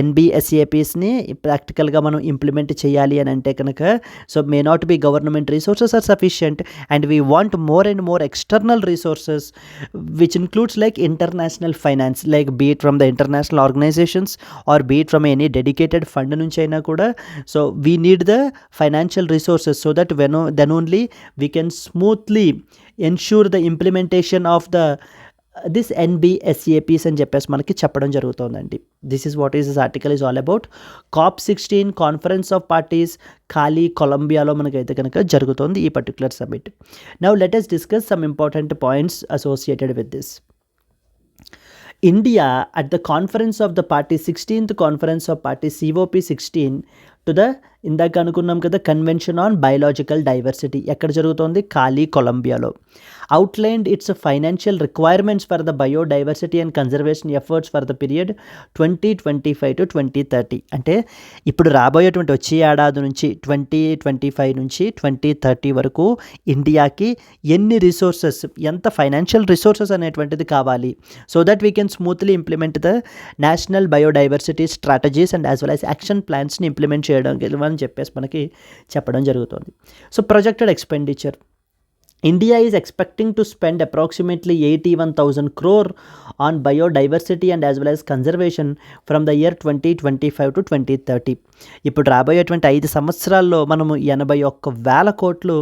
ఎన్బిఎస్ఏపీస్ని ప్రాక్టికల్గా మనం ఇంప్లిమెంట్ చేయాలి అని అంటే కనుక so may not be government resources are sufficient and we want more and more external resources which includes like international finance, like be it from the international organisations or be it from any dedicated fund నుంచి అయినా కూడా. So we need the finance financial resources so that then only we can smoothly ensure the implementation of this NBSAPs అని చెప్పేసి మనకి చెప్పడం జరుగుతుందండి. This is what is this article is all about. COP16 conference of parties ఖాళీ కొలంబియాలో మనకైతే కనుక జరుగుతుంది ఈ particular summit. Now let us discuss some important points associated with this. India at the conference of the party 16th conference of party COP16 to the ఇందాక అనుకున్నాం కదా convention on biological diversity ఎక్కడ జరుగుతోంది? ఖాళీ కొలంబియాలో. Outlined its financial requirements for the biodiversity and conservation efforts for the period 2025 to 2030. అంటే ఇప్పుడు రాబోయేటువంటి వచ్చే ఏడాది నుంచి 2025 నుంచి 2030 వరకు ఇండియాకి ఎన్ని రిసోర్సెస్, ఎంత ఫైనాన్షియల్ రిసోర్సెస్ అనేటువంటిది కావాలి so that we can smoothly implement the national biodiversity strategies and as well as action ప్లాన్స్ని ఇంప్లిమెంట్ చేయడం అని చెప్పేసి మనకి చెప్పడం జరుగుతుంది. So projected expenditure, India is expecting to spend approximately 81,000 crore on biodiversity and as well as conservation from the year 2025 to 2030. ఇప్పుడు రాబోయేటువంటి 5 సంవత్సరాల్లో మనము 81,000 కోట్లు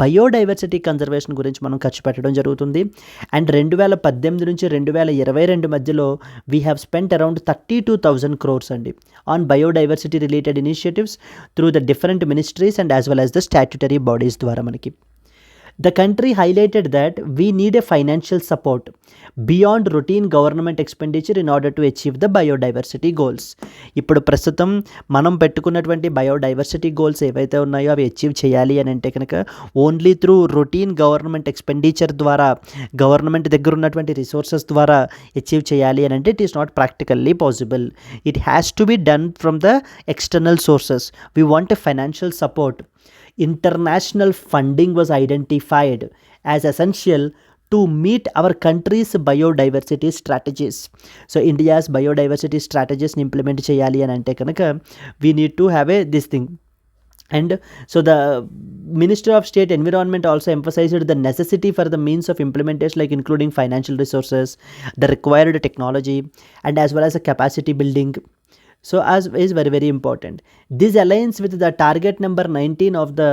బయోడైవర్సిటీ కన్జర్వేషన్ గురించి మనం ఖర్చు పెట్టడం జరుగుతుంది. అండ్ 2018 నుంచి 2022 మధ్యలో we have spent around 32,000 crores అండి on biodiversity related initiatives through the different ministries and as well as the statutory bodies ద్వారా మనకి. The country highlighted that we need a financial support beyond routine government expenditure in order to achieve the biodiversity goals. ఇప్పుడు ప్రస్తుతం మనం పెట్టుకున్నటువంటి biodiversity goals ఏవైతే ఉన్నాయో అవి achieve చేయాలి అని అంటే కనుక only through routine government expenditure ద్వారా, గవర్నమెంట్ దగ్గర ఉన్నటువంటి రిసోర్సెస్ ద్వారా అచీవ్ చేయాలి అని అంటే it is not practically possible. It has to be done from the external sources. We want a financial support. International funding was identified as essential to meet our country's biodiversity strategies. So India's biodiversity strategies ni implement cheyali ani ante kanaka we need to have this thing. And so the Minister of State Environment also emphasized the necessity for the means of implementation, like including financial resources, the required technology and as well as a capacity building. So as is very, very important. This aligns with the target number 19 of the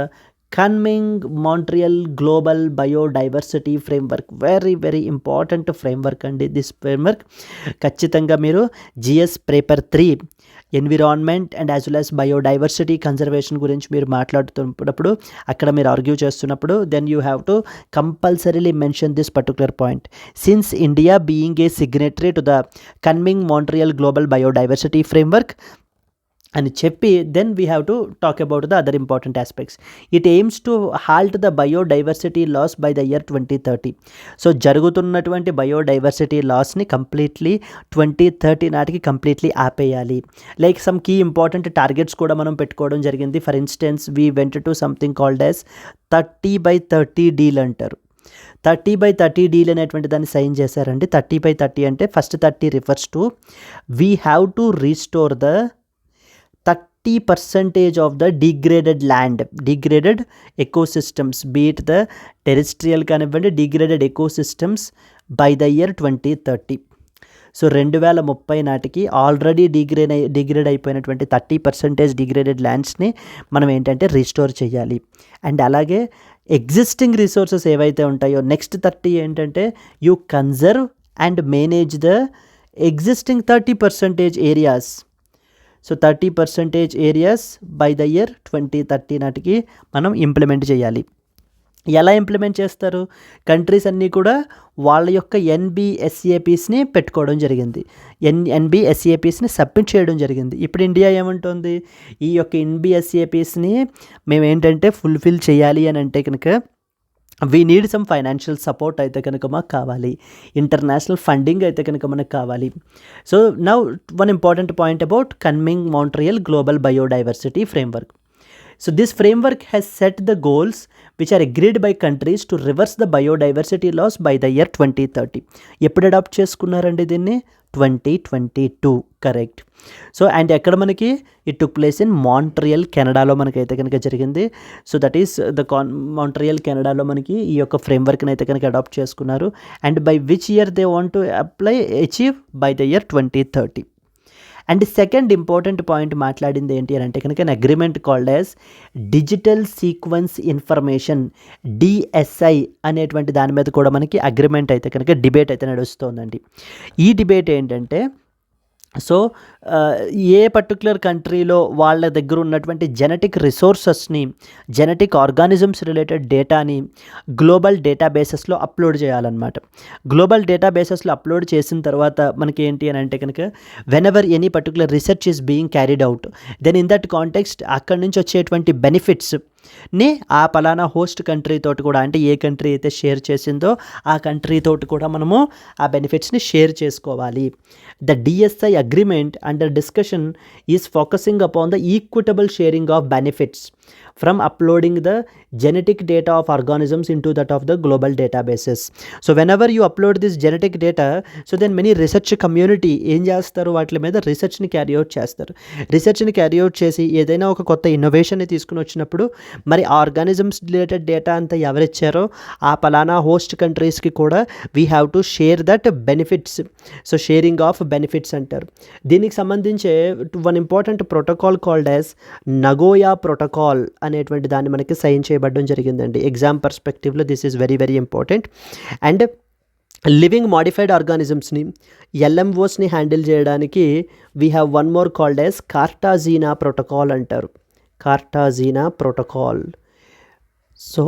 coming Montreal Global Biodiversity Framework. Very, very important framework and this framework ఖచ్చితంగా మీరు GS paper 3 environment and as well as biodiversity conservation గురించి మీరు మాట్లాడుతున్నప్పుడు అక్కడ మీరు argue చేస్తున్నప్పుడు then you have to compulsorily mention this particular point. Since India being a signatory to the Kunming Montreal Global Biodiversity Framework అని చెప్పి then we have to talk about the other important aspects. It aims to halt the biodiversity loss by the year 2030. So జరుగుతున్నటువంటి biodiversity లాస్ని completely 2030 నాటికి completely ఆపేయాలి. Like some key important targets కూడా మనం పెట్టుకోవడం జరిగింది. For instance we went to something called as 30/30 deal అంటారు. 30/30 deal అనేటువంటి దాన్ని సైన్ చేశారండి. 30/30 అంటే first 30 refers to we have to restore the 30% of the degraded land, degraded ecosystems, be it the terrestrial కానివ్వండి degraded ecosystems by the year 2030. So 2030 నాటికి already degrade అయిపోయినటువంటి 30% degraded ల్యాండ్స్ని మనం ఏంటంటే రీస్టోర్ చేయాలి. అండ్ అలాగే ఎగ్జిస్టింగ్ రిసోర్సెస్ ఏవైతే ఉంటాయో next 30 ఏంటంటే you conserve and manage the existing 30% areas. So 30% areas by the year 2030 నాటికి మనం ఇంప్లిమెంట్ చేయాలి. ఎలా ఇంప్లిమెంట్ చేస్తారు? కంట్రీస్ అన్నీ కూడా వాళ్ళ యొక్క NBSAPsని పెట్టుకోవడం జరిగింది. NBSAPsని సబ్మిట్ చేయడం జరిగింది. ఇప్పుడు ఇండియా ఏమంటుంది? ఈ యొక్క NBSAPsని మేము ఏంటంటే ఫుల్ఫిల్ చేయాలి అని అంటే కనుక we need some financial support అయితే కనుక మాకు కావాలి, ఇంటర్నేషనల్ ఫండింగ్ అయితే కనుక మనకు కావాలి. So now one important point about Kunming Montreal Global Biodiversity framework. So this framework has set the goals which are agreed by countries to reverse the biodiversity loss by the year 2030. ఎప్పుడు adapt చేసుకున్నారండి దీన్ని? 2022 correct. So and ఎక్కడ మనకి it took place in Montreal కెనడాలో మనకైతే కనుక జరిగింది. So that is the Montreal కెనడాలో మనకి ఈ యొక్క ఫ్రేమ్వర్క్ని అయితే కనుక అడాప్ట్ చేసుకున్నారు. And by which year they want to apply achieve by the year 2030. And second important point మాట్లాడింది ఏంటి అని అంటే కనుక agreement called as digital sequence information, DSI అనేటువంటి దాని మీద కూడా మనకి అగ్రిమెంట్ అయితే కనుక డిబేట్ అయితే నడుస్తుందండి. ఈ డిబేట్ ఏంటంటే, సో ఏ పర్టికులర్ కంట్రీలో వాళ్ళ దగ్గర ఉన్నటువంటి జెనెటిక్ రిసోర్సెస్ని, జెనెటిక్ ఆర్గానిజమ్స్ రిలేటెడ్ డేటాని గ్లోబల్ డేటాబేసెస్లో అప్లోడ్ చేయాలన్నమాట. గ్లోబల్ డేటాబేసెస్లో అప్లోడ్ చేసిన తర్వాత మనకి ఏంటి అని అంటే కనుక whenever any particular research is being carried out, then in that context అక్కడి నుంచి వచ్చేటువంటి బెనిఫిట్స్ ని ఆ పలానా హోస్ట్ కంట్రీ తోటి కూడా, అంటే ఏ కంట్రీ అయితే షేర్ చేసిందో ఆ కంట్రీ తోటి కూడా మనము ఆ బెనిఫిట్స్ని షేర్ చేసుకోవాలి. The DSI agreement under discussion is focusing upon the equitable sharing of benefits from uploading the genetic data of organisms into that of the global databases. So whenever you upload this genetic data, so then many research community ఏం చేస్తారు, వాటి మీద రీసెర్చ్ని carry out చేస్తారు. రీసెర్చ్ని carry out చేసి ఏదైనా ఒక కొత్త ఇన్నోవేషన్ని తీసుకుని వచ్చినప్పుడు మరి ఆర్గానిజమ్స్ రిలేటెడ్ డేటా అంతా ఎవరిచ్చారో ఆ పలానా హోస్ట్ కంట్రీస్కి కూడా we have to share that benefits. So sharing of benefits అంటారు. దీనికి సంబంధించే one important protocol called as Nagoya protocol అనేటువంటి దాన్ని మనకి సైన్ చేయబడడం జరిగిందండి. ఎగ్జామ్ పర్స్పెక్టివ్లో this is very very important. And living modified ఆర్గానిజమ్స్ని, ఎల్ఎంఓస్ని హ్యాండిల్ చేయడానికి we have one more called as Cartagena protocol అంటారు. Cartagena protocol. So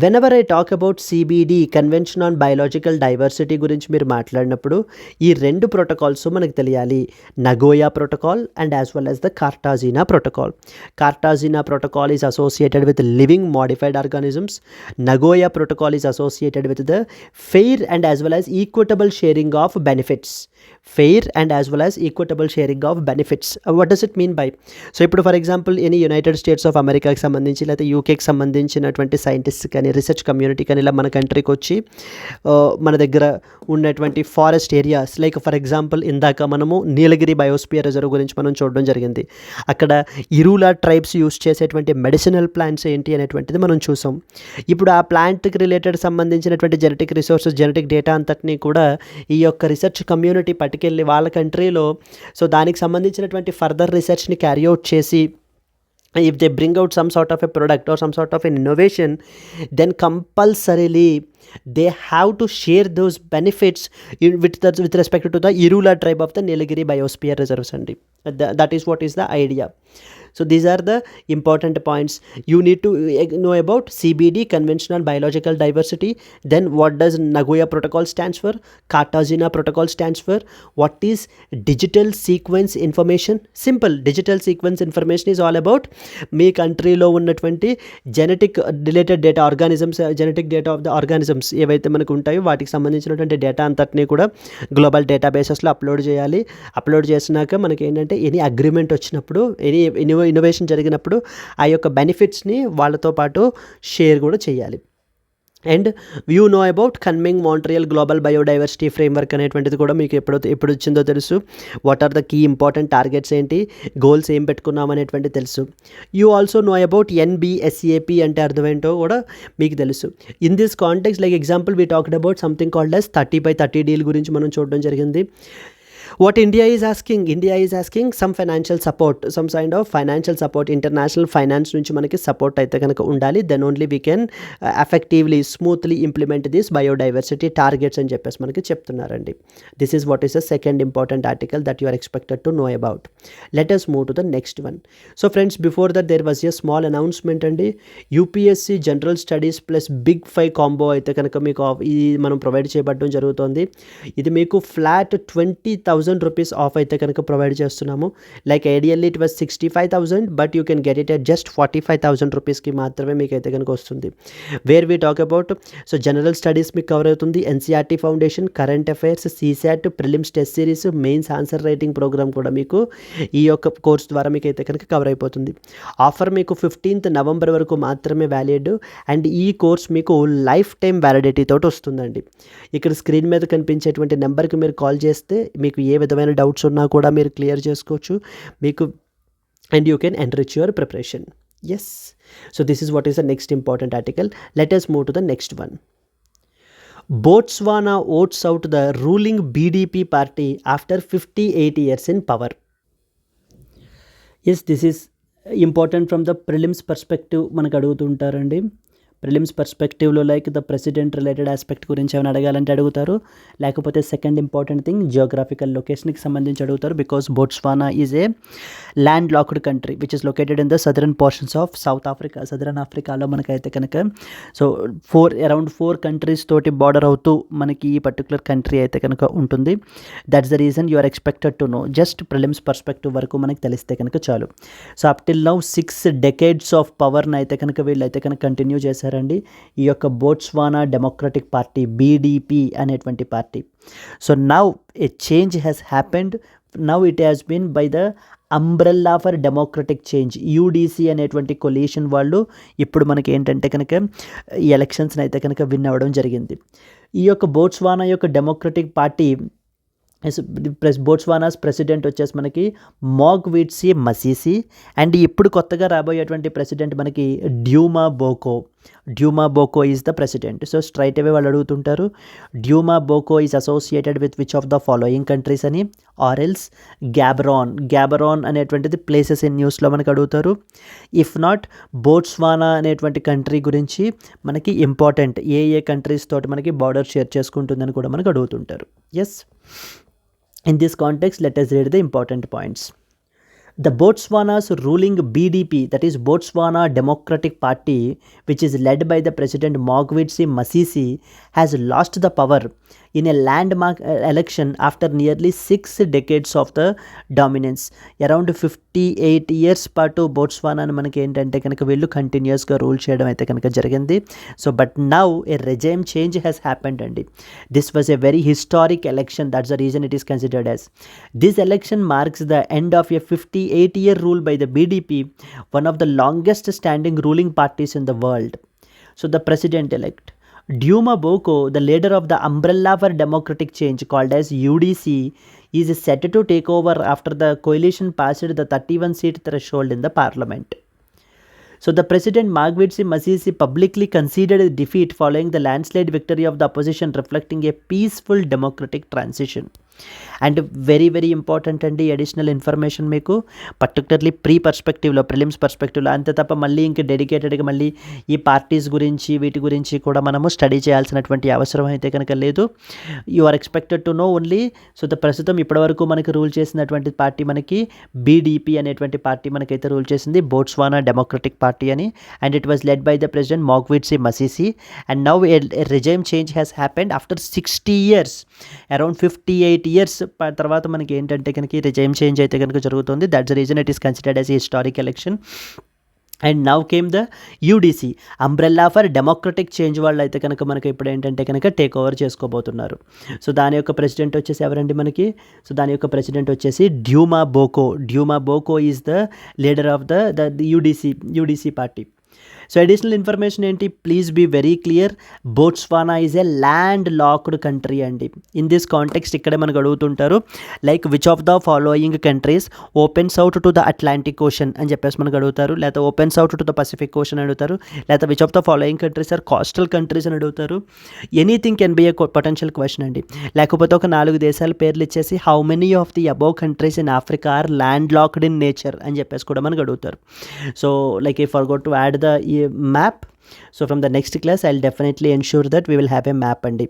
whenever I talk about CBD, convention on biological diversity గురించి మీరు మాట్లాడినప్పుడు ఈ రెండు ప్రోటోకాల్స్ మనకు తెలియాలి. Nagoya protocol and as well as the Cartagena protocol. Cartagena protocol is associated with living modified organisms. Nagoya protocol is associated with the fair and as well as equitable sharing of benefits. Fair and as well as equitable sharing of benefits. What does it mean by? So ఇప్పుడు for example any United States of అమెరికాకి సంబంధించి లేకపోతే యూకేకి సంబంధించినటువంటి scientist కానీ research community కానీ ఇలా మన కంట్రీకి వచ్చి మన దగ్గర ఉన్నటువంటి forest areas like for example ఇందాక మనము నీలగిరి బయోస్పియర్ రిజర్వ్ గురించి మనం చూడడం జరిగింది. అక్కడ ఇరులా ట్రైబ్స్ యూస్ చేసేటువంటి మెడిసినల్ ప్లాంట్స్ ఏంటి అనేటువంటిది మనం చూసాం. ఇప్పుడు ఆ ప్లాంట్కి రిలేటెడ్ సంబంధించినటువంటి జెనెటిక్ రిసోర్సెస్, జెనెటిక్ డేటా అంతటినీ కూడా ఈ యొక్క రీసెర్చ్ కమ్యూనిటీ పట్టుకెళ్ళి వాళ్ళ కంట్రీలో సో దానికి సంబంధించినటువంటి ఫర్దర్ రీసెర్చ్ని క్యారీ అవుట్ చేసి if they bring out some sort of a product or some sort of an innovation, then compulsorily they have to share those benefits with respect to the Irula tribe of the Nilgiri Biosphere Reserve. That is what is the idea. So these are the important points you need to know about CBD, conventional biological diversity. Then what does Nagoya protocol stands for? Cartagena protocol stands for? What is digital sequence information? Simple. Digital sequence information is all about మీ కంట్రీలో ఉన్నటువంటి genetic related data, organisms, genetic data of the organisms ఏవైతే మనకు ఉంటాయో వాటికి సంబంధించినటువంటి data అంతటినీ కూడా గ్లోబల్ డేటాబేసెస్లో అప్లోడ్ చేయాలి. అప్లోడ్ చేసినాక మనకి ఏంటంటే ఎనీ అగ్రిమెంట్ వచ్చినప్పుడు, ఎనీ ఇన్నోవేషన్ జరిగినప్పుడు ఆ యొక్క బెనిఫిట్స్ని వాళ్ళతో పాటు షేర్ కూడా చేయాలి. And you know about Kunming Montreal Global Biodiversity Framework అనేటువంటిది కూడా మీకు ఎప్పుడు వచ్చిందో తెలుసు. What are the key important targets ఏంటి, గోల్స్ ఏం పెట్టుకున్నాం అనేటువంటి తెలుసు. You also know about NBSAP అంటే అర్థం ఏంటో కూడా మీకు తెలుసు. In this context like example we talked about something called as 30/30 deal గురించి మనం చూడడం జరిగింది. What India is asking some financial support, some kind of financial support, international finance నుంచి మనకి సపోర్ట్ అయితే కనుక ఉండాలి. Then only we can effectively smoothly implement this biodiversity targets అని చెప్పేసి మనకి చెప్తున్నారండి. This is what is the second important article that you are expected to know about. Let us move to the next one. So friends, before that there was a small announcement అండి. UPSC General Studies plus big 5 combo అయితే కనుక మీకు ఇది మనం provide చేయబడడం జరుగుతుంది. ఇది మీకు flat 20,000 rupees of అయితే కనుక ప్రొవైడ్ చేస్తున్నాము. Like ideally it was 65,000 but you can get it at just 45,000 రూపీస్కి మాత్రమే మీకు అయితే కనుక వస్తుంది. Where we talk about so general studies మీకు కవర్ అవుతుంది. NCERT foundation, current affairs, CSAT, prelims test series, mains answer writing programme కూడా మీకు ఈ యొక్క కోర్స్ ద్వారా మీకు అయితే కనుక కవర్ అయిపోతుంది. ఆఫర్ మీకు 15th నవంబర్ వరకు మాత్రమే వ్యాలిడ్ అండ్ ఈ కోర్స్ మీకు లైఫ్ టైం వ్యాలిడిటీ తోటి వస్తుందండి. ఇక్కడ స్క్రీన్ మీద కనిపించేటువంటి నెంబర్కి మీరు కాల్ చేస్తే మీకు ఏ విధమైన డౌట్స్ ఉన్నా కూడా మీరు క్లియర్ చేసుకోవచ్చు మీకు, and you can enrich your preparation. Yes. So this is what is the next important article. Let us move to the next one. Botswana votes out the ruling BDP party after 58 years in power. Yes, this is important from the prelims perspective మనకు అడుగుతుంటారండి. Prelims పర్స్పెక్టివ్లో like the president related aspect గురించి ఏమైనా అడగాలంటే అడుగుతారు, లేకపోతే second important thing geographical లొకేషన్కి సంబంధించి అడుగుతారు. Because Botswana is a land locked country which is located in the southern portions of South Africa. Southern ఆఫ్రికాలో మనకైతే కనుక సో అరౌండ్ 4 కంట్రీస్ తోటి బార్డర్ అవుతూ మనకి ఈ పర్టికులర్ కంట్రీ అయితే కనుక ఉంటుంది. That's the reason you are expected to know. Just prelims perspective వరకు మనకి తెలిస్తే కనుక చాలు. So up till now 6 decades of పవర్ని అయితే కనుక వీళ్ళైతే కనుక కంటిన్యూ చేశారండి ఈ యొక్క బోట్స్వానా డెమోక్రటిక్ పార్టీ, బీడీపీ అనేటువంటి party. So now a change has happened. Now it has been by the Umbrella for Democratic Change, UDC అనేటువంటి కొలీషన్ వాళ్ళు ఇప్పుడు మనకి ఏంటంటే కనుక ఈ ఎలక్షన్స్ని అయితే కనుక విన్ అవ్వడం జరిగింది. ఈ యొక్క బోట్స్వానా యొక్క డెమోక్రటిక్ పార్టీ బోట్స్వానాస్ ప్రెసిడెంట్ వచ్చేసి మనకి మాగ్విట్సీ మసీసీ, అండ్ ఇప్పుడు కొత్తగా రాబోయేటువంటి ప్రెసిడెంట్ మనకి Duma Boko is the president. So straight away వాళ్ళు అడుగుతుంటారు, Duma Boko is associated with which of the following countries అని, ఆర్ ఎల్స్ గ్యాబరాన్ అనేటువంటిది ప్లేసెస్ ఇన్ న్యూస్లో మనకు అడుగుతారు. ఇఫ్ నాట్ బోట్స్వానా అనేటువంటి కంట్రీ గురించి మనకి ఇంపార్టెంట్ ఏ కంట్రీస్ తోటి మనకి బార్డర్ షేర్ చేసుకుంటుందని కూడా మనకు అడుగుతుంటారు. Yes, in this context, let us read the important points. The Botswana's ruling BDP, that is Botswana Democratic Party, which is led by the President Mogwitsi Masisi, has lost the power in a landmark election after nearly 6 decades of the dominance. Around 58 years పాటు Botswana మనకి ఏంటంటే కనుక వీళ్ళు కంటిన్యూస్గా rule చేయడం అయితే కనుక జరిగింది. So but now a regime change has happened అండి. This was a very historic election. That's the reason it is considered as. This election marks the end of a 58-year rule by the BDP, one of the longest standing ruling parties in the world. So the president-elect Duma Boko, the leader of the Umbrella for Democratic Change called as UDC, is set to take over after the coalition passed the 31-seat threshold in the parliament. So the president Mogwitsi Masisi publicly conceded defeat following the landslide victory of the opposition, reflecting a peaceful democratic transition. And very important అండి additional information మీకు, particularly పర్స్పెక్టివ్లో prelims పర్స్పెక్టివ్లో. అంతే తప్ప మళ్ళీ ఇంక డెడికేటెడ్గా మళ్ళీ ఈ parties గురించి వీటి గురించి కూడా మనము స్టడీ చేయాల్సినటువంటి అవసరం అయితే కనుక లేదు. You are expected to know only. So ప్రస్తుతం ఇప్పటివరకు మనకి రూల్ చేసినటువంటి పార్టీ మనకి బీడీపీ అనేటువంటి పార్టీ మనకైతే రూల్ చేసింది, బోట్స్వానా డెమోక్రటిక్ పార్టీ అని. And it was led by the president Mokgweetsi Masisi. And now a regime change has happened after 60 years, around 58 years తర్వాత మనకి ఏంటంటే కనుక రిజైమ్ చేంజ్ అయితే కనుక జరుగుతుంది. That's the reason it is considered as historic election. And now came the UDC, umbrella for Democratic change వాళ్ళు అయితే కనుక మనకి ఇప్పుడు ఏంటంటే కనుక టేక్ ఓవర్ చేసుకోబోతున్నారు. సో దాని యొక్క ప్రెసిడెంట్ వచ్చేసి ఎవరండి మనకి? సో దాని యొక్క ప్రెసిడెంట్ వచ్చేసి Duma Boko is the leader of the UDC party. So additional information ఏంటి? Please be very clear, Botswana is a land locked country అండి. ఇన్ దిస్ కాంటెక్స్ట్ ఇక్కడే మనకు అడుగుతుంటారు like which of the following countries opens out to the Atlantic Ocean అని చెప్పేసి మనకు అడుగుతారు, లేకపోతే opens out to the Pacific Ocean అడుగుతారు, లేకపోతే which of the following countries are coastal countries అని అడుగుతారు. Anything can be A potential question అండి. లేకపోతే ఒక 4 దేశాల పేర్లు ఇచ్చేసి how many of the above countries in Africa or land locked in nature అని చెప్పేసి కూడా మనకు అడుగుతారు. So like I forgot to add the map. So from the next class I'll definitely ensure that we will have a map andi.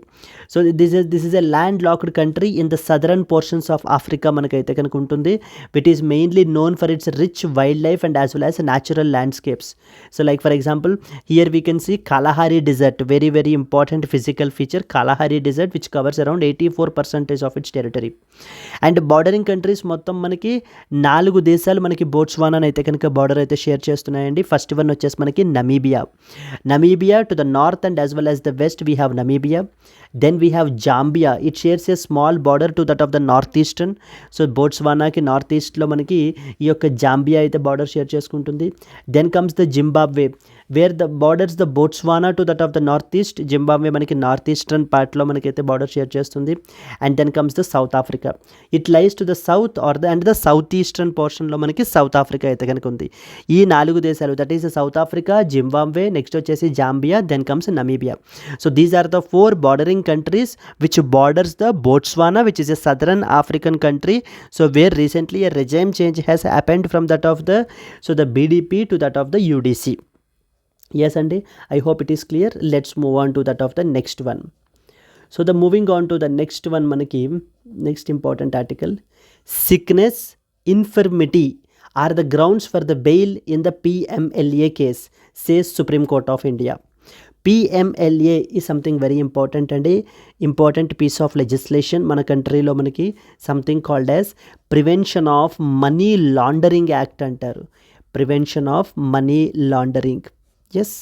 So this is a landlocked country in the southern portions of Africa మనకైతే కనుక ఉంటుంది, which is mainly known for its rich wildlife and as well as natural landscapes. So like for example here we can see Kalahari desert, very important physical feature, Kalahari desert, which covers around 84% of its territory. And bordering countries మొత్తం మనకి 4 దేశాలు మనకి Botswana అయితే కనుక border అయితే share చేస్తున్నాయండి. First one వచ్చేసి మనకి Namibia to the north and as well as the west we have Namibia. Then we have Zambia. It shares a small border to that of the northeastern. So బోట్స్వానాకి north ఈస్ట్లో మనకి ఈ యొక్క Zambia అయితే border share చేసుకుంటుంది. Then comes the Zimbabwe, where the borders the Botswana to that of the northeast. Zimbabwe మనకి north eastern పార్ట్లో మనకైతే బార్డర్ షేర్ చేస్తుంది. And then comes the South Africa. It lies to the south and the south eastern portionలో మనకి South Africa అయితే కనుక ఉంది. ఈ 4 దేశాలు, that is South Africa, Zimbabwe, next వచ్చేసి Zambia, then comes Namibia. So these are the 4 bordering neighboring countries which borders the Botswana, which is a southern African country, so where recently a regime change has happened from that of the BDP to that of the UDC. Yes Andy, I hope it is clear. Let's move on to that of the next one. So the moving on to the next one, manaki next important article, sickness, infirmity are the grounds for the bail in the PMLA case, says Supreme Court of India. PMLA is something very important and a important piece of legislation మన కంట్రీలో మనకి something called as prevention of money laundering act అంటారు. Prevention of money laundering. Yes,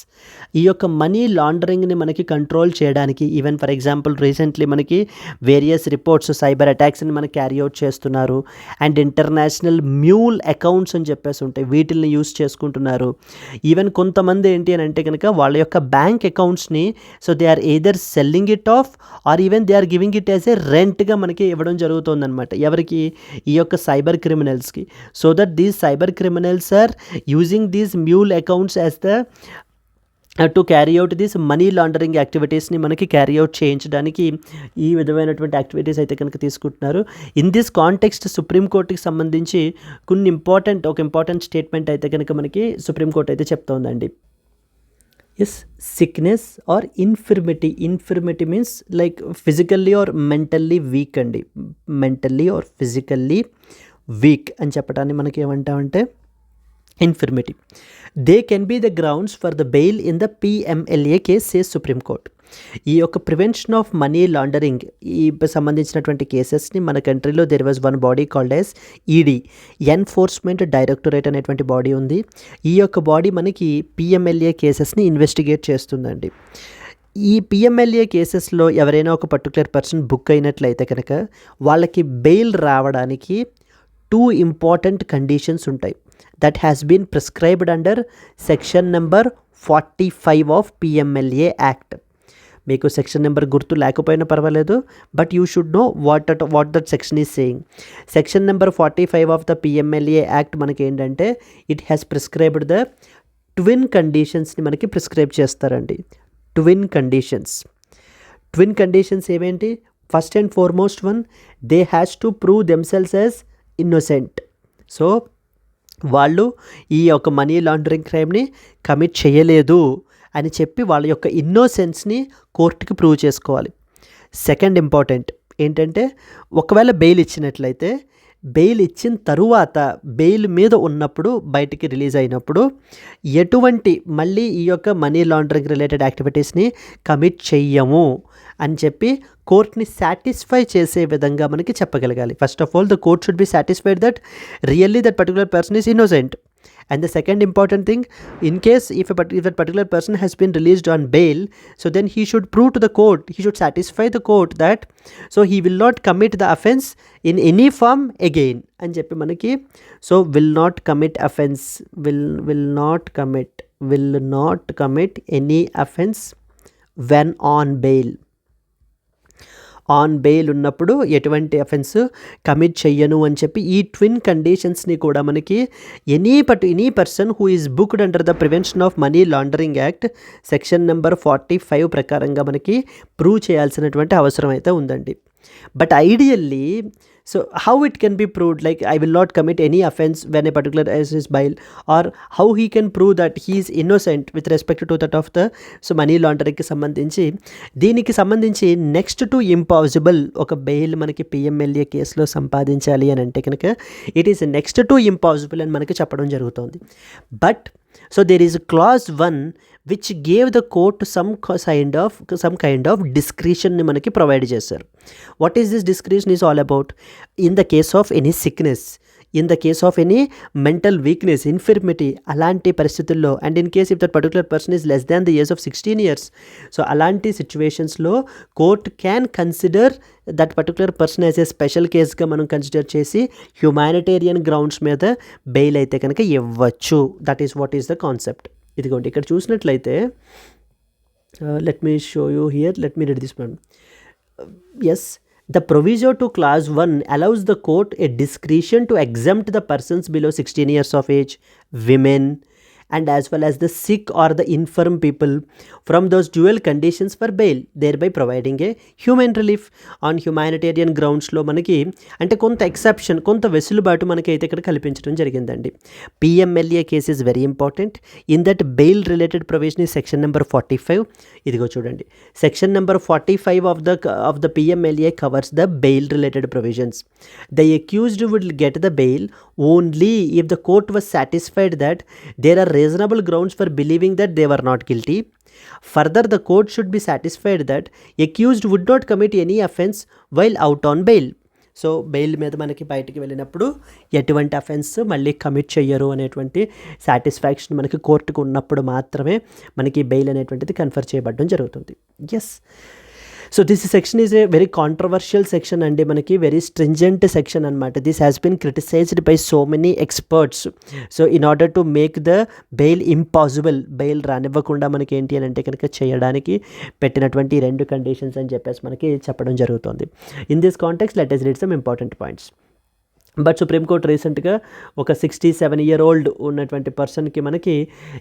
ఈ యొక్క money లాండరింగ్ని మనకి control చేయడానికి, even for example recently మనకి వేరియస్ రిపోర్ట్స్ సైబర్ అటాక్స్ని మనకి క్యారీ అవుట్ చేస్తున్నారు. అండ్ ఇంటర్నేషనల్ మ్యూల్ అకౌంట్స్ అని చెప్పేసి ఉంటాయి, వీటిల్ని యూస్ చేసుకుంటున్నారు. ఈవెన్ కొంతమంది ఏంటి అని అంటే కనుక వాళ్ళ యొక్క బ్యాంక్ అకౌంట్స్ని they are either selling it off or even they are giving it as a రెంట్గా మనకి ఇవ్వడం జరుగుతుందన్నమాట. ఎవరికి? ఈ యొక్క సైబర్ క్రిమినల్స్కి. So that these cyber criminals are using these mule accounts as the to carry out this money laundering యాక్టివిటీస్ని మనకి క్యారీ అవుట్ చేయించడానికి ఈ విధమైనటువంటి యాక్టివిటీస్ అయితే కనుక తీసుకుంటున్నారు. ఇన్ దిస్ కాంటెక్స్ట్ సుప్రీంకోర్టుకి సంబంధించి కొన్ని ఇంపార్టెంట్ స్టేట్మెంట్ అయితే కనుక మనకి సుప్రీంకోర్టు అయితే చెప్తోందండి. Yes, sickness or infirmity means like physically or mentally weak అండి. మెంటల్లీ ఆర్ ఫిజికల్లీ వీక్ అని చెప్పడాన్ని మనకి ఏమంటామంటే infirmity. They can be the grounds for the bail in the PMLA case, says Supreme Court. ఈ యొక్క prevention of money laundering ఈ సంబంధించినటువంటి కేసెస్ని మన కంట్రీలో there was one body called as ED, enforcement directorate అనేటువంటి బాడీ ఉంది. ఈ యొక్క బాడీ మనకి PMLA కేసెస్ని ఇన్వెస్టిగేట్ చేస్తుందండి. ఈ PMLA కేసెస్లో ఎవరైనా ఒక పర్టికులర్ పర్సన్ బుక్ అయినట్లయితే కనుక వాళ్ళకి బెయిల్ రావడానికి 2 ఇంపార్టెంట్ కండిషన్స్ ఉంటాయి. that has been prescribed under section number 45 of PMLA Act. మీకు సెక్షన్ నెంబర్ గుర్తు లేకపోయినా పర్వాలేదు, but you should know what that section is saying. Section number 45 of the PMLA act మనకి ఏంటంటే it has prescribed the twin కండిషన్స్ని మనకి prescribe చేస్తారండి. Twin conditions ఏమేంటి? First and foremost one, they has to prove themselves as innocent. So వాళ్ళు ఈ యొక్క money laundering క్రైమ్ని commit చేయలేదు అని చెప్పి వాళ్ళ యొక్క ఇన్నోసెన్స్ని కోర్టుకి ప్రూవ్ చేసుకోవాలి. సెకండ్ ఇంపార్టెంట్ ఏంటంటే ఒకవేళ బెయిల్ ఇచ్చినట్లయితే బెయిల్ ఇచ్చిన తరువాత బెయిల్ మీద ఉన్నప్పుడు బయటికి రిలీజ్ అయినప్పుడు ఎటువంటి మళ్ళీ ఈ యొక్క మనీ లాండరింగ్ రిలేటెడ్ యాక్టివిటీస్ని కమిట్ చెయ్యము అని చెప్పి కోర్ట్ని సాటిస్ఫై చేసే విధంగా మనకి చెప్పగలగాలి. First of all the court should be satisfied that really that particular person is innocent. And the second important thing, in case if that particular person has been released on bail, so then he should prove to the court, he should satisfy the court that so he will not commit the offense in any form again అని చెప్పి మనకి, so will not commit offense, will not commit any offense when on bail. On bail ఉన్నప్పుడు ఎటువంటి offence commit చెయ్యను అని చెప్పి ఈ twin కండిషన్స్ని కూడా మనకి any person who is booked under the prevention of money laundering act section number 45 ప్రకారంగా మనకి ప్రూవ్ చేయాల్సినటువంటి అవసరం అయితే ఉందండి. But ideally so how it can be proved, like I will not commit any offense when a particular is bail, or how he can prove that he is innocent with respect to that of the money laundering కి సంబంధించి దీనికి సంబంధించి next to impossible ఒక bail మనకి PMLA కేసులో సంపాదించాలి అని అంటే కనుక it is next to impossible అని మనకి చెప్పడం జరుగుతుంది. But so there is a clause 1 which gave the court some kind of discretion ని మనకి ప్రొవైడ్ చేశారు. What is this discretion is all about? In the case of any sickness, in the case of any mental weakness, infirmity, అలాంటి పరిస్థితుల్లో, and in case if that particular person is less than the age of 16 years, so అలాంటి సిచ్యువేషన్స్లో court can consider that particular person as a special కేస్గా మనం consider చేసి humanitarian grounds మీద bail అయితే కనుక ఇవ్వచ్చు. That is what is the concept. ఇదిగోండి ఇక్కడ చూసినట్లయితే let me show you here, let me read this one. Yes, the proviso to clause 1 allows the court a discretion to exempt the persons below 16 years of age, women, and as well as the sick or the infirm people from those dual conditions for bail, thereby providing a human relief on humanitarian groundsలో మనకి అంటే కొంత exception, కొంత వెసులుబాటు మనకి అయితే ఇక్కడ కల్పించడం జరిగిందండి. PMLA case is very important. In that bail related provision ఈ సెక్షన్ నెంబర్ 45. ఇదిగో చూడండి, section number 45 of the PMLA covers the bail related provisions. The accused would get the bail only if the court was satisfied that there are reasonable grounds for believing that they were not guilty. Further, the court should be satisfied that accused would not commit any offense while out on bail. So bail మీద మనకి బయటికి వెళ్ళినప్పుడు ఎటువంటి offence మళ్ళీ commit చెయ్యరు అనేటువంటి satisfaction మనకి కోర్టుకు ఉన్నప్పుడు మాత్రమే మనకి బెయిల్ అనేటువంటిది కన్ఫర్ చేయబడడం జరుగుతుంది. Yes, so this section is a very controversial section అండి, మనకి వెరీ స్ట్రింజెంట్ సెక్షన్ అనమాట. This has been criticised by so many experts. So in order to make the bail impossible, bail రానివ్వకుండా మనకి ఏంటి అని అంటే కనుక చేయడానికి పెట్టినటువంటి 2 కండిషన్స్ అని చెప్పేసి మనకి చెప్పడం జరుగుతుంది. In this context let us read some important points. But supreme court రీసెంట్గా ఒక 67-year-old ఉన్నటువంటి పర్సన్కి మనకి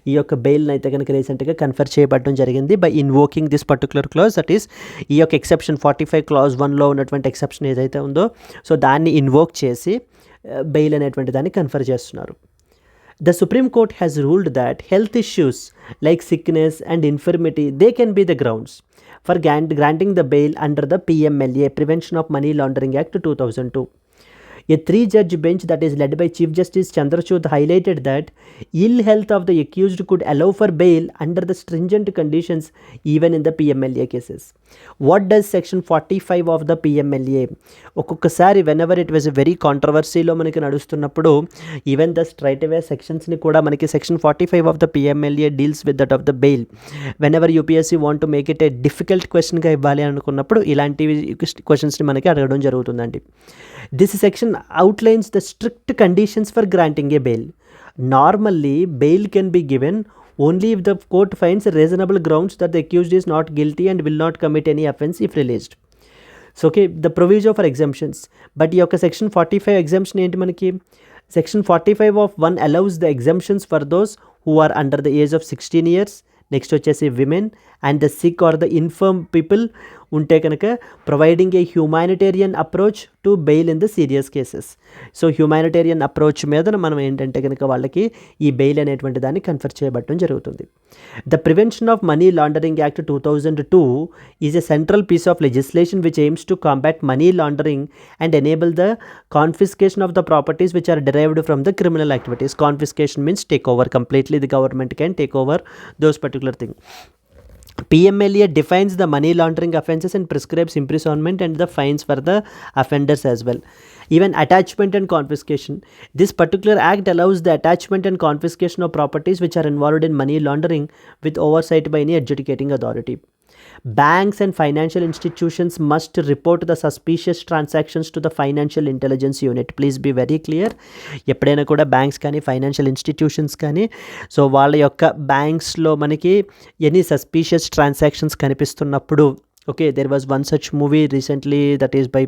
ఈ యొక్క బెయిల్ని అయితే కనుక రీసెంట్గా కన్ఫర్ చేయబడడం జరిగింది by invoking this particular clause, that is ఈ యొక్క ఎక్సెప్షన్ 45 Clause 1లో ఉన్నటువంటి ఎక్సెప్షన్ ఏదైతే ఉందో సో దాన్ని ఇన్వోక్ చేసి బెయిల్ అనేటువంటి దాన్ని కన్ఫర్ చేస్తున్నారు. The Supreme Court has ruled that health issues like sickness and infirmity, they can be the grounds for granting the bail under the PMLA, Prevention of Money Laundering Act 2002. A 3-judge bench that is led by Chief Justice Chandrachud highlighted that ill health of the accused could allow for bail under the stringent conditions even in the PMLA cases. What does section 45 of the PMLA? ఒక్కొక్కసారి whenever it was a very controversial మనకి నడుస్తున్నప్పుడు even the straight అవే సెక్షన్స్ని కూడా మనకి section 45 of the PMLA deals with that of the bail. whenever UPSC want to make it a difficult questionగా ఇవ్వాలి అనుకున్నప్పుడు ఇలాంటి క్వశ్చన్స్ని మనకి అడగడం జరుగుతుందండి. This section outlines the strict conditions for granting a bail. Normally, bail can be given only if the court finds reasonable grounds that the accused is not guilty and will not commit any offense if released. So, okay, the proviso for exemptions. But ఈ యొక్క section 45 exemption ఏంటి మనకి? Section 45 of 1 allows the exemptions for those who are under the age of 16 years. Next వచ్చేసి women and the sick or the infirm people ఉంటే కనుక providing a humanitarian approach to bail in the serious cases. So humanitarian approach మీద మనం ఏంటంటే కనుక వాళ్ళకి ఈ bail అనేటువంటి దాన్ని కన్ఫర్ చేయబడటం జరుగుతుంది. The prevention of money laundering act 2002 is a central piece of legislation which aims to combat money laundering and enable the confiscation of the properties which are derived from the criminal activities. Confiscation means take over completely, the government can take over those particular thing. PMLA defines the money laundering offences and prescribes imprisonment and the fines for the offenders as well. Even attachment and confiscation. This particular act allows the attachment and confiscation of properties which are involved in money laundering with oversight by any adjudicating authority. Banks and financial institutions must report the suspicious transactions to the Financial Intelligence Unit. Please be very clear. ఎప్పుడైనా కూడా banks కానీ financial institutions కానీ so వాళ్ళ యొక్క బ్యాంక్స్లో మనకి any suspicious transactions కనిపిస్తున్నప్పుడు okay there was one such movie recently that is by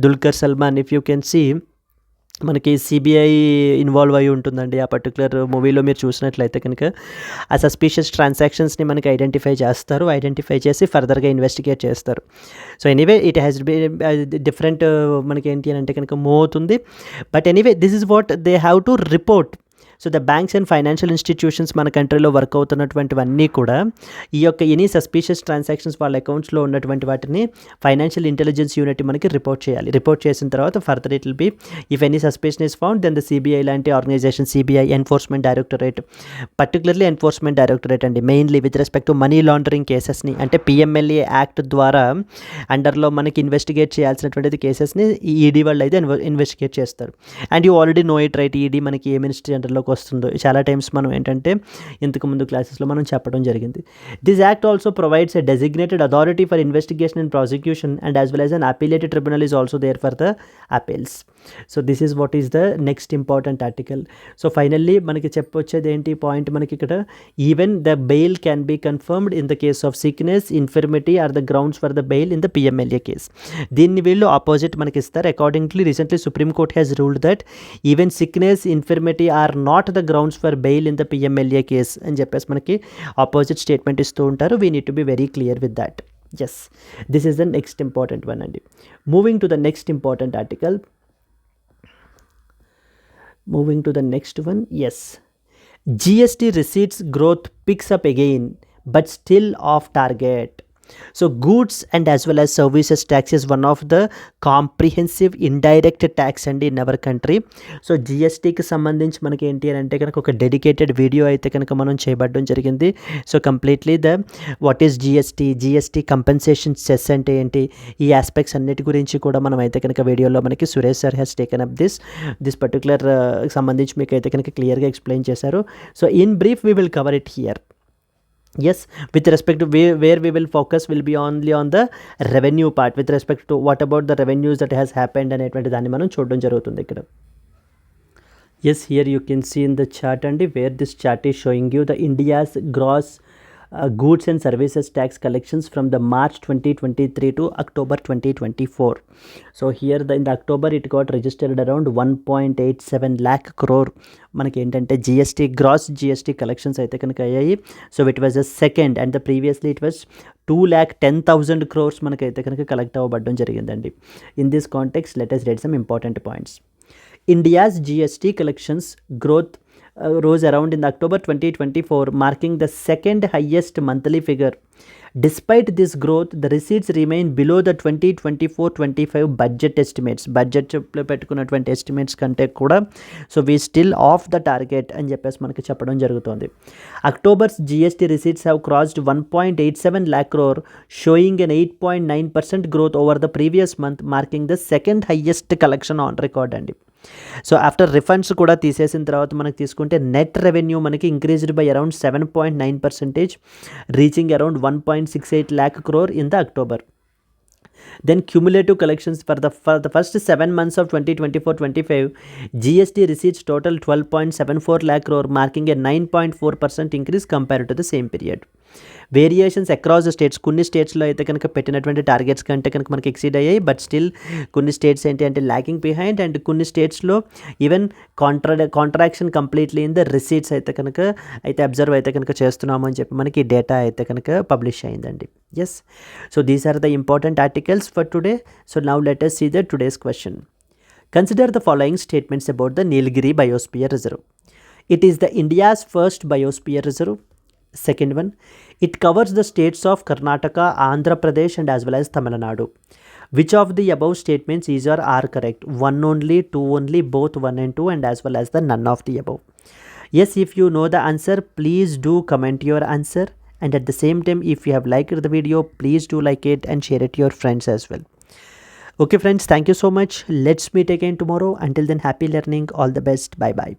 Dulquer Salmaan. If you can see మనకి సిబిఐ ఇన్వాల్వ్ అయి ఉంటుందండి. ఆ పర్టికులర్ మూవీలో మీరు చూసినట్లయితే కనుక ఆ సస్పీషియస్ ట్రాన్సాక్షన్స్ని మనకి ఐడెంటిఫై చేస్తారు, ఐడెంటిఫై చేసి ఫర్దర్గా ఇన్వెస్టిగేట్ చేస్తారు. So anyway it has be different మనకి ఏంటి అని అంటే కనుక మూవ్ అవుతుంది. But anyway this is what they have to report. So the banks and financial institutions మన కంట్రీలో వర్క్ అవుతున్నటువంటివన్నీ కూడా ఈ యొక్క ఎనీ సస్పీషియస్ ట్రాన్సాక్షన్స్ వాళ్ళ అకౌంట్స్లో ఉన్నటువంటి వాటిని ఫైనాన్షియల్ ఇంటెలిజెన్స్ యూనిట్ మనకి రిపోర్ట్ చేయాలి. రిపోర్ట్ చేసిన తర్వాత further it will be if any suspicion is found then the CBI లాంటి organisation, CBI Enforcement Directorate, particularly Enforcement Directorate అండి mainly with respect to money laundering కేసెస్ని అంటే పిఎంఎల్ఏ యాక్ట్ ద్వారా అండర్లో మనకి ఇన్వెస్టిగేట్ చేయాల్సినటువంటిది కేసెస్ని ఈడీ వాళ్ళు అయితే ఇన్వెస్టిగేట్ చేస్తారు. And you already know it right, ED మనకి ఏ మినిస్ట్రీ అండర్లో వస్తుందో చాలా టైమ్స్ మనం ఏంటంటే ఇంతకుముందు క్లాసెస్లో మనం చెప్పడం జరిగింది. This act also provides a designated authority for investigation and prosecution and as well as an appellated tribunal is also there for the appeals. So this is what is the next important article. So finally మనకి చెప్పొచ్చేది ఏంటి point మనకి ఇక్కడ, even the bail can be confirmed in the case of sickness, infirmity or the grounds for the bail in the PMLA case. దీన్ని వీళ్ళు opposite మనకి ఇస్తారు. Accordingly recently Supreme Court has ruled that even sickness, infirmity are not not the grounds for bail in the PMLA case అని చెప్పేసి మనకి opposite statement ఇస్తూ ఉంటారు. We need to be very clear with that. Yes, this is the next important one. And moving to the next important article, moving to the next one, yes, GST receipts growth picks up again but still off target. So goods and as well as services tax is one of the comprehensive indirect tax and in our country. సో జిఎస్టీకి సంబంధించి మనకి ఏంటి అని అంటే కనుక ఒక dedicated video అయితే కనుక మనం చేయబడడం జరిగింది. So completely what is GST compensation cess అంటే ఏంటి, ఈ ఆస్పెక్ట్స్ అన్నిటి గురించి కూడా మనం అయితే కనుక వీడియోలో మనకి Suresh sir has taken up this particular సంబంధించి మీకు అయితే కనుక క్లియర్గా ఎక్స్ప్లెయిన్ చేశారు. So in brief we will cover it here. Yes, with respect to where we will focus will be only on the revenue part, with respect to what about the revenues that has happened అనేటువంటి దాన్ని మనం చూడడం జరుగుతుంది ఇక్కడ. Yes, here you can see in the chart and where this chart is showing you the India's gross goods and services tax collections from the March 2023 to October 2024. So here in the October it got registered around 1.87 lakh crore మనకి ఏంటంటే gross GST collections అయితే కనుక అయ్యాయి. So it was a second and the previously it was 2,10,000 crores మనకైతే కనుక collect అవ్వబడడం జరిగిందండి. In this context let us read some important points. India's GST collections growth rose around in October 2024, marking the second highest monthly figure. Despite this growth, the receipts remain below the 2024-25 budget estimates. Budget పెట్టుకున్నటువంటి estimates కంటే కూడా so we still of the target అని చెప్పేసి మనకి చెప్పడం జరుగుతుంది. Octobers GST receipts have crossed 1.87 lakh crore, showing an 8.9% growth over the previous month, marking the second highest collection on record అండి. So after refunds కూడా తీసేసిన తర్వాత మనకి తీసుకుంటే నెట్ రెవెన్యూ మనకి increased by around 7.9%, reaching around 1.68 lakh crore in the October. Then cumulative collections for the first 7 months of 2024-25, GST receipts total 12.74 lakh crore, marking a 9.4% increase compared to the same period. Variations across the states, కొన్ని స్టేట్స్లో అయితే కనుక పెట్టినటువంటి targets కంటే కనుక మనకి exceed అయ్యాయి, but still కొన్ని స్టేట్స్ ఏంటి అంటే ల్యాకింగ్ బిహైండ్, అండ్ కొన్ని స్టేట్స్లో even contraction completely in the receipts అయితే కనుక అబ్జర్వ్ అయితే కనుక చేస్తున్నాము అని చెప్పి మనకి డేటా అయితే కనుక పబ్లిష్ అయిందండి. Yes, so these are the important articles for today. So now let us see the today's question. Consider the following statements about the Nilgiri Biosphere Reserve. It is the India's first biosphere reserve. Second one, it covers the states of Karnataka, Andhra Pradesh and as well as Tamil Nadu. Which of the above statements is or are correct? One only, two only, both 1 and 2, and as well as the none of the above. Yes, if you know the answer, please do comment your answer, and at the same time, if you have liked the video, please do like it and share it to your friends as well. Okay friends, thank you so much. Let's meet again tomorrow. Until then, happy learning. All the best. Bye bye.